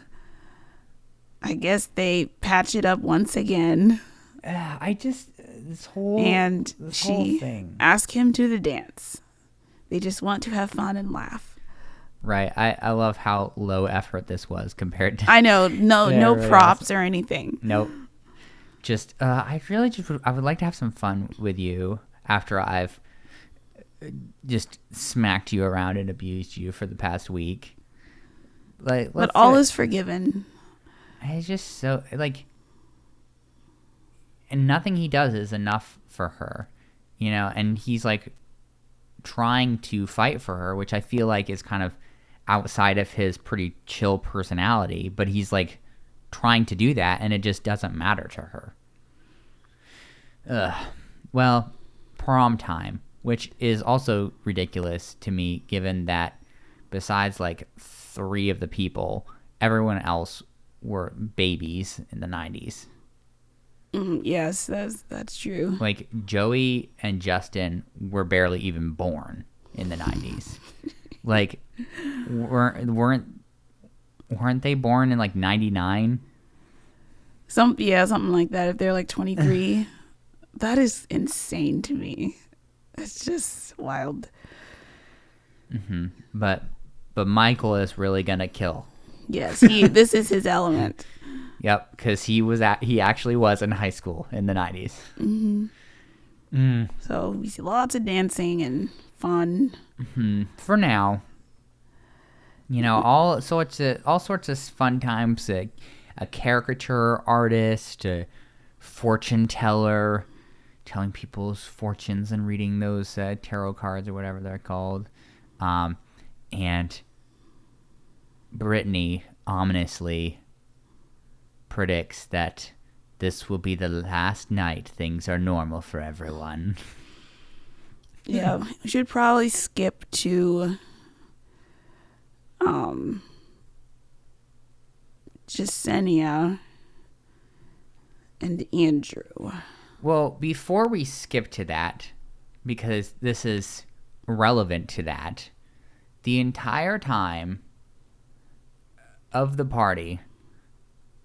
I guess they patch it up once again. This whole thing. Asked him to the dance. They just want to have fun and laugh. Right. I love how low effort this was compared to. I know. No props or anything. Nope. Just I would like to have some fun with you after I've just smacked you around and abused you for the past week. But all is forgiven. It's just so and nothing he does is enough for her, and he's like trying to fight for her, which I feel like is kind of outside of his pretty chill personality, but he's like trying to do that and it just doesn't matter to her. Well, prom time, which is also ridiculous to me given that besides like 3 of the people, everyone else were babies in the 90s. Yes, that's true. Like Joey and Justin were barely even born in the 90s. Like weren't they born in like 99? Something like that. If they're like 23, that is insane to me. It's just wild. But Michael is really gonna kill. Yes, this is his element. Yep, because he actually was in high school in the 90s. So we see lots of dancing and fun. For now, all sorts of fun times. A caricature artist, a fortune teller, telling people's fortunes and reading those tarot cards or whatever they're called, and Brittany ominously predicts that this will be the last night things are normal for everyone. Yeah, we should probably skip to Jasenia and Andrew. Well, before we skip to that, because this is relevant to that, the entire time of the party,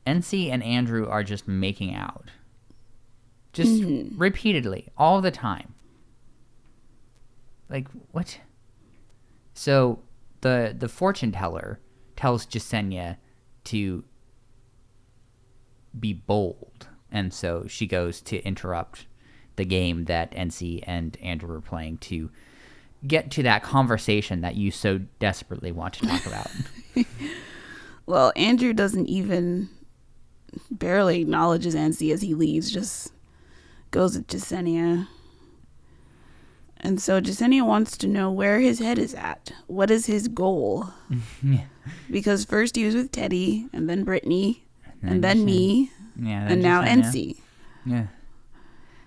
NC and Andrew are just making out. Just repeatedly, all the time. Like, what? So, the fortune teller tells Jasenia to be bold. And so she goes to interrupt the game that NC and Andrew are playing to get to that conversation that you so desperately want to talk about. Well, Andrew doesn't even barely acknowledges NC as he leaves, just goes with Jasenia. And so Jasenia wants to know where his head is at. What is his goal? Because first he was with Teddy, and then Brittany, and then me, and now NC. Yeah.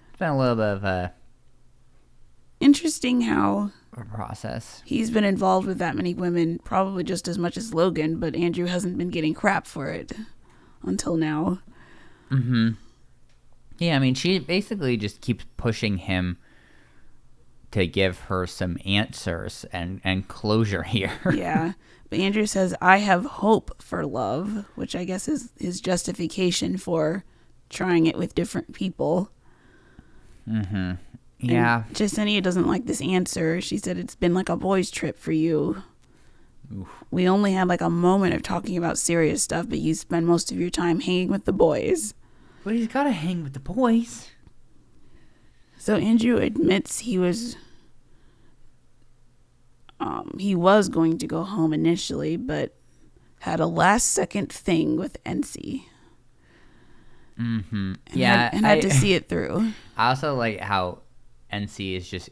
It's been a little bit of interesting how a process. He's been involved with that many women, probably just as much as Logan, but Andrew hasn't been getting crap for it until now. Yeah, I mean, she basically just keeps pushing him to give her some answers and closure here. Yeah, but Andrew says, I have hope for love, which I guess is his justification for trying it with different people. Yeah. And Jasenia doesn't like this answer. She said, it's been like a boys' trip for you. Oof. We only had like a moment of talking about serious stuff, but you spend most of your time hanging with the boys. But he's got to hang with the boys. So Andrew admits he was going to go home initially, but had a last-second thing with NC. Mm-hmm. And Yeah. had to see it through. I also like how NC is just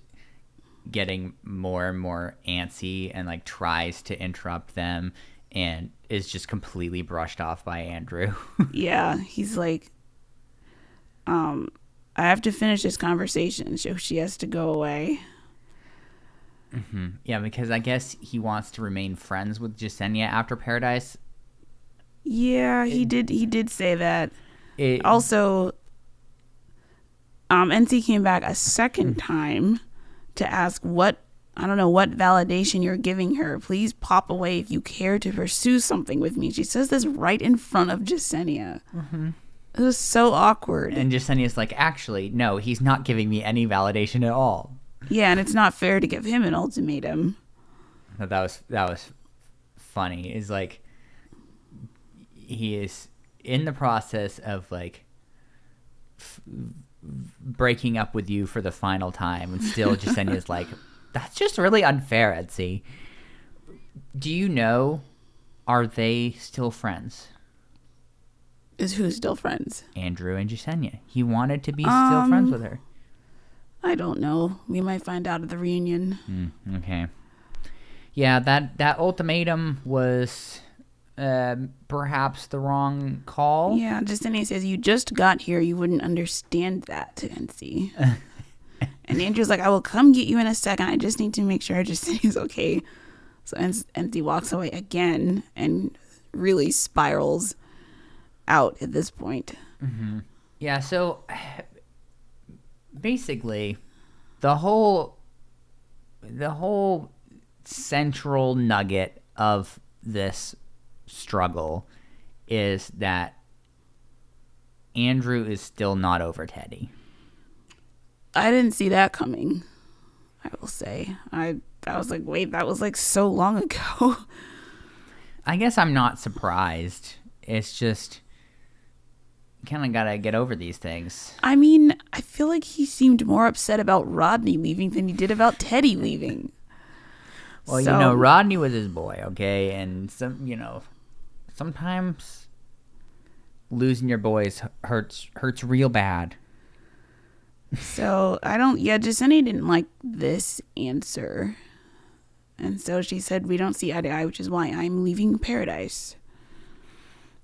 getting more and more antsy and like tries to interrupt them and is just completely brushed off by Andrew. Yeah, he's like, I have to finish this conversation, so she has to go away. Mm-hmm. Yeah, because I guess he wants to remain friends with Jasenia after Paradise. Yeah, he did say that. It, Also, NC came back a second time to ask what validation you're giving her. Please pop away if you care to pursue something with me. She says this right in front of Jasenia. Mm-hmm. It was so awkward. And Jasenia's like, actually, no, he's not giving me any validation at all. Yeah, and it's not fair to give him an ultimatum. That was funny. Is like he is in the process of like breaking up with you for the final time, and still Jasenia's like, that's just really unfair, Etsy. Do you know? Are they still friends? Is who still friends? Andrew and Jasenia. He wanted to be still friends with her. I don't know. We might find out at the reunion. Okay. Yeah, that ultimatum was perhaps the wrong call. Yeah, Jasenia says, you just got here. You wouldn't understand that to NC. And Andrew's like, I will come get you in a second. I just need to make sure Jasenia's okay. So NC walks away again and really spirals out at this point. Mm-hmm. Yeah, so basically the whole central nugget of this struggle is that Andrew is still not over Teddy. I didn't see that coming, I will say. I was like, wait, that was like so long ago. I guess I'm not surprised. It's just kind of gotta get over these things. I mean, I feel like he seemed more upset about Rodney leaving than he did about Teddy leaving. Well, so, Rodney was his boy, okay? And sometimes losing your boys hurts real bad. So, Jasenia didn't like this answer. And so she said, we don't see eye to eye, which is why I'm leaving Paradise.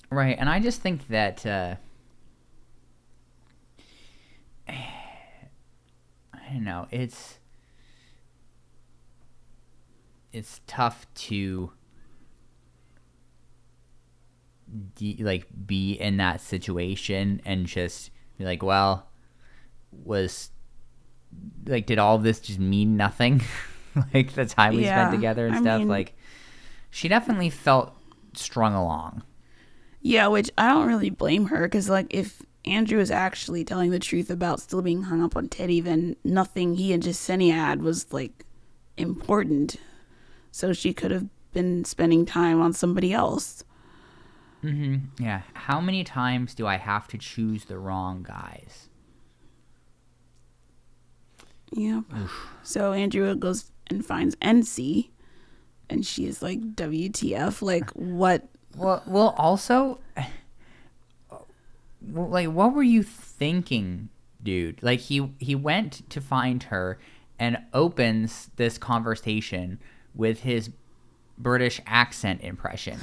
Right, and I just think that I don't know, it's tough to be in that situation and just be like, well, did all of this just mean nothing? Like the time we spent together and stuff. Like, she definitely felt strung along. Yeah, which I don't really blame her, because like if Andrew is actually telling the truth about still being hung up on Teddy, then nothing he and Jasenia had was like important. So she could have been spending time on somebody else. Mm-hmm. Yeah. How many times do I have to choose the wrong guys? Yep. So Andrew goes and finds NC, and she is like, WTF? Like, what? Well, also, like, what were you thinking, dude? Like, he went to find her and opens this conversation with his British accent impression.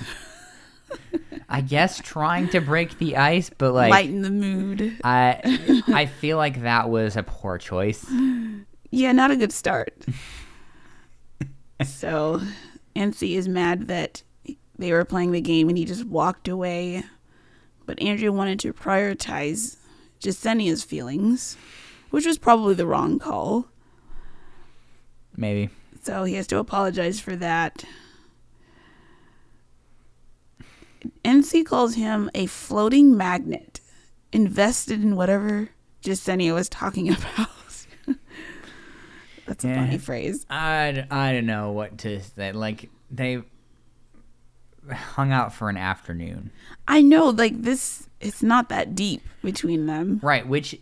I guess trying to break the ice, but like lighten the mood. I feel like that was a poor choice. Yeah, not a good start. So, NC is mad that they were playing the game and he just walked away. But Andrew wanted to prioritize Jasenia's feelings, which was probably the wrong call. Maybe. So he has to apologize for that. NC calls him a floating magnet, invested in whatever Jasenia was talking about. That's a funny phrase. I don't know what to say. Like, they hung out for an afternoon. I know, like, it's not that deep between them. Right, which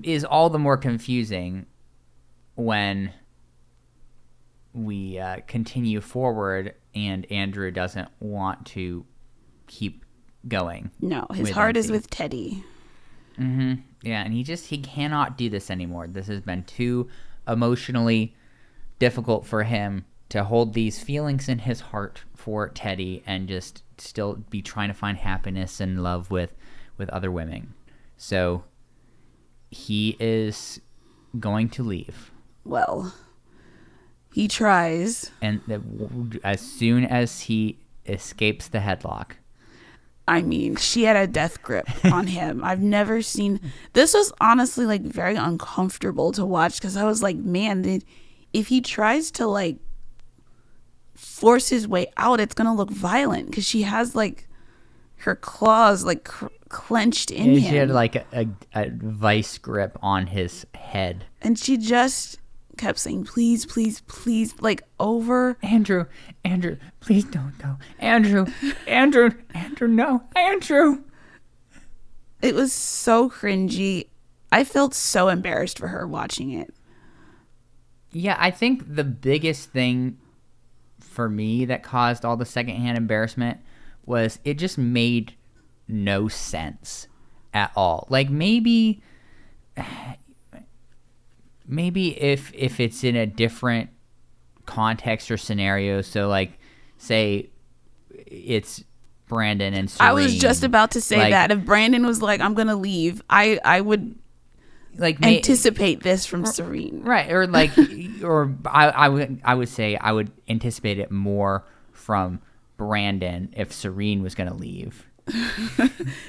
is all the more confusing when we continue forward and Andrew doesn't want to keep going. No, his with heart is NC. with Teddy. Yeah, and he cannot do this anymore. This has been too emotionally difficult for him to hold these feelings in his heart for Teddy and just still be trying to find happiness and love with other women. So he is going to leave. Well, he tries. And as soon as he escapes the headlock. I mean, she had a death grip on him. I've never seen... This was honestly, like, very uncomfortable to watch because I was like, man, if he tries to, like, force his way out, it's going to look violent because she has, like, her claws, like, clenched in him. She had, like, a vice grip on his head. And she just kept saying, please, please, please, like, over. Andrew, please don't go. Andrew, no, Andrew. It was so cringy. I felt so embarrassed for her watching it. Yeah, I think the biggest thing for me that caused all the secondhand embarrassment was it just made no sense at all. Like maybe if it's in a different context or scenario, so like say it's Brandon and Serene. I was just about to say like, that if Brandon was like, I'm gonna leave, I would like anticipate this from Serene, right? Or like, or I would say I would anticipate it more from Brandon if Serene was gonna leave.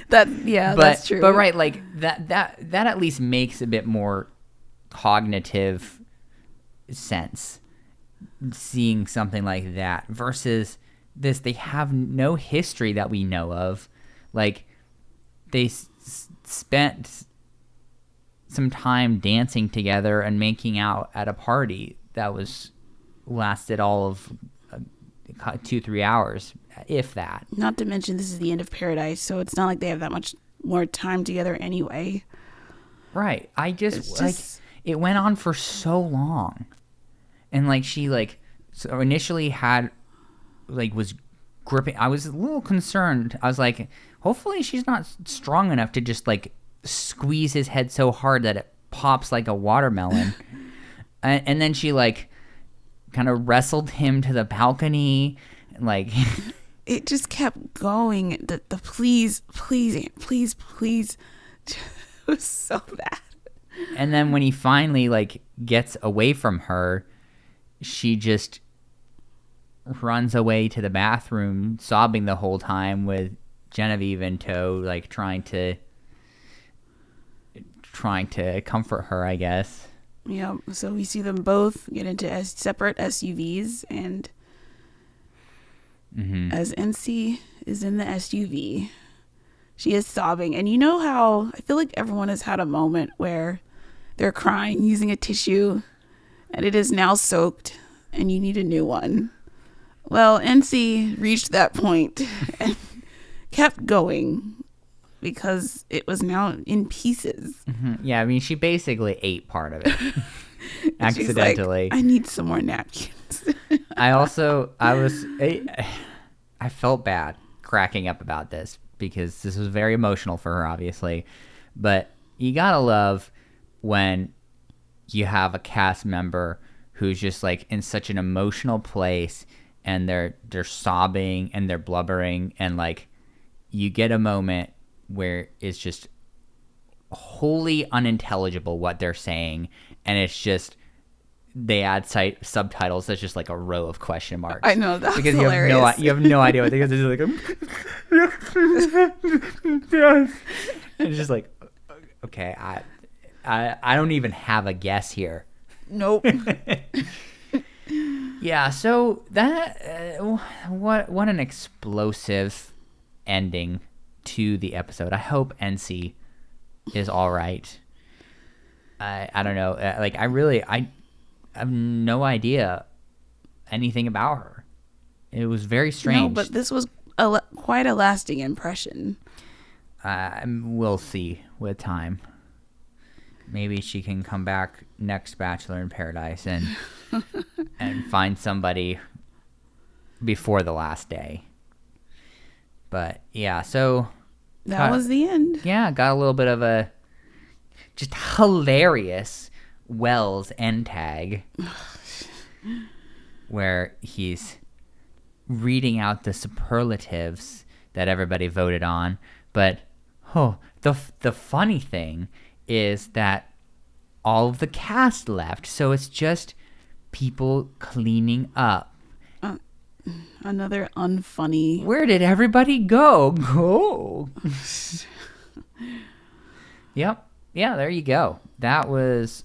That's true. But right, like that at least makes a bit more cognitive sense seeing something like that versus this. They have no history that we know of. Like they spent some time dancing together and making out at a party that lasted all of 2-3 hours, if that. Not to mention this is the end of Paradise, so it's not like they have that much more time together anyway. Right. I just like it went on for so long. And like she like so initially had like was gripping. I was a little concerned. I was like, hopefully she's not strong enough to just like squeeze his head so hard that it pops like a watermelon. And then she like kind of wrestled him to the balcony and like it just kept going. The please it was so bad. And then when he finally like gets away from her, she just runs away to the bathroom sobbing the whole time with Genevieve in tow, like trying to comfort her, I guess. Yeah, so we see them both get into separate SUVs, and as NC is in the SUV, she is sobbing. And you know how I feel like everyone has had a moment where they're crying using a tissue and it is now soaked and you need a new one. Well, NC reached that point and kept going because it was now in pieces. Yeah, I mean, she basically ate part of it accidentally. Like, I need some more napkins. I felt bad cracking up about this because this was very emotional for her, obviously. But you gotta love when you have a cast member who's just like in such an emotional place and they're sobbing and they're blubbering, and like you get a moment where it's just wholly unintelligible what they're saying, and it's just they add subtitles that's just like a row of question marks. I know, that's because hilarious. you have no idea what they're like. It's just like, okay, I don't even have a guess here. Nope. Yeah, so that what an explosive ending to the episode. I hope NC is all right. I don't know. Like I have no idea anything about her. It was very strange. No, but this was quite a lasting impression. We'll see with time. Maybe she can come back next Bachelor in Paradise and find somebody before the last day. But yeah, so That was the end. yeah, got a little bit of a just hilarious Wells end tag where he's reading out the superlatives that everybody voted on. But the funny thing is that all of the cast left, so it's just people cleaning up. Another unfunny. Where did everybody go? Yep. Yeah, there you go. That was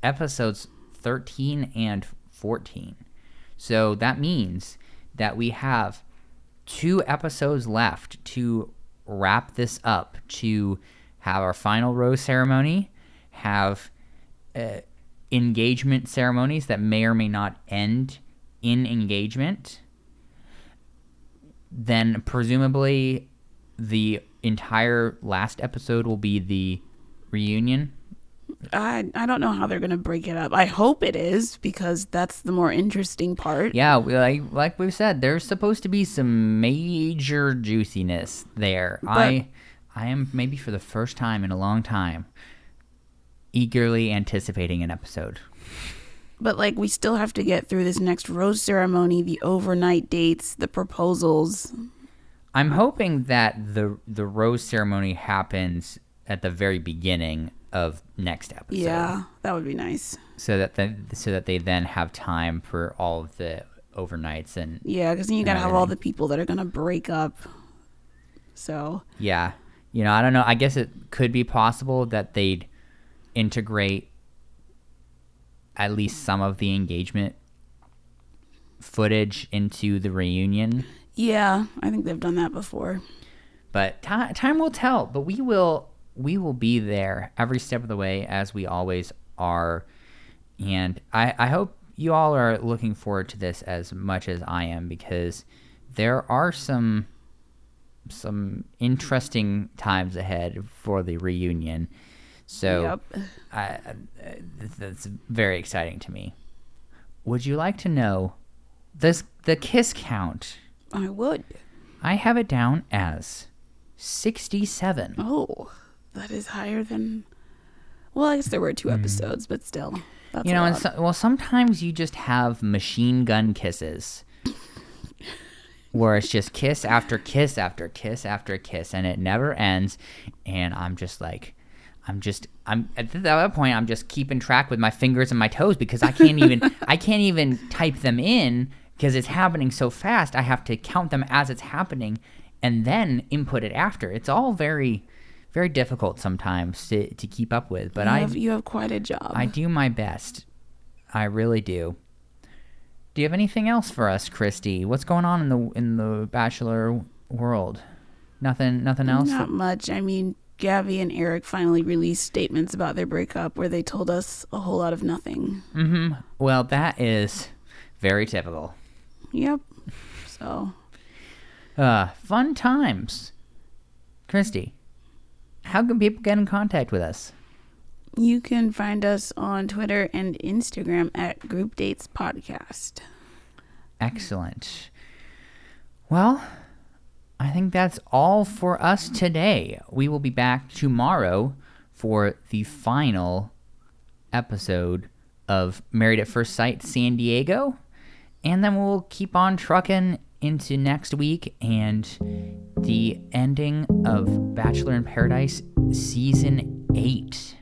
episodes 13 and 14. So that means that we have 2 episodes left to wrap this up, to have our final rose ceremony, have engagement ceremonies that may or may not end in engagement. Then presumably the entire last episode will be the reunion. I don't know how they're going to break it up. I hope it is, because that's the more interesting part. Yeah, like we've said, there's supposed to be some major juiciness there. But I am, maybe for the first time in a long time, eagerly anticipating an episode. But, like, we still have to get through this next rose ceremony, the overnight dates, the proposals. I'm hoping that the rose ceremony happens at the very beginning of next episode. Yeah, that would be nice. So that they then have time for all of the overnights and yeah, because then you gotta have all the people that are gonna break up. So yeah, I don't know. I guess it could be possible that they'd integrate at least some of the engagement footage into the reunion. Yeah, I think they've done that before. But time will tell. But we will be there every step of the way, as we always are. And I hope you all are looking forward to this as much as I am, because there are some interesting times ahead for the reunion. So that's very exciting to me. Would you like to know the kiss count? I would. I have it down as 67. Oh, that is higher than... Well, I guess there were 2 episodes, but still. That's a lot. Sometimes you just have machine gun kisses where it's just kiss after kiss after kiss after kiss, and it never ends. And I'm just like... I'm at that point, I'm just keeping track with my fingers and my toes, because I can't even type them in, because it's happening so fast. I have to count them as it's happening and then input it after. It's all very, very difficult sometimes to keep up with, but you have quite a job. I do my best. I really do. Do you have anything else for us, Christy? What's going on in the Bachelor world? Nothing else? Not much. I mean, Gabby and Eric finally released statements about their breakup where they told us a whole lot of nothing. Mm-hmm. Well, that is very typical. Yep. So. Fun times. Christy, how can people get in contact with us? You can find us on Twitter and Instagram at groupdatespod. Excellent. Well, I think that's all for us today. We will be back tomorrow for the final episode of Married at First Sight San Diego. And then we'll keep on trucking into next week and the ending of Bachelor in Paradise Season 8.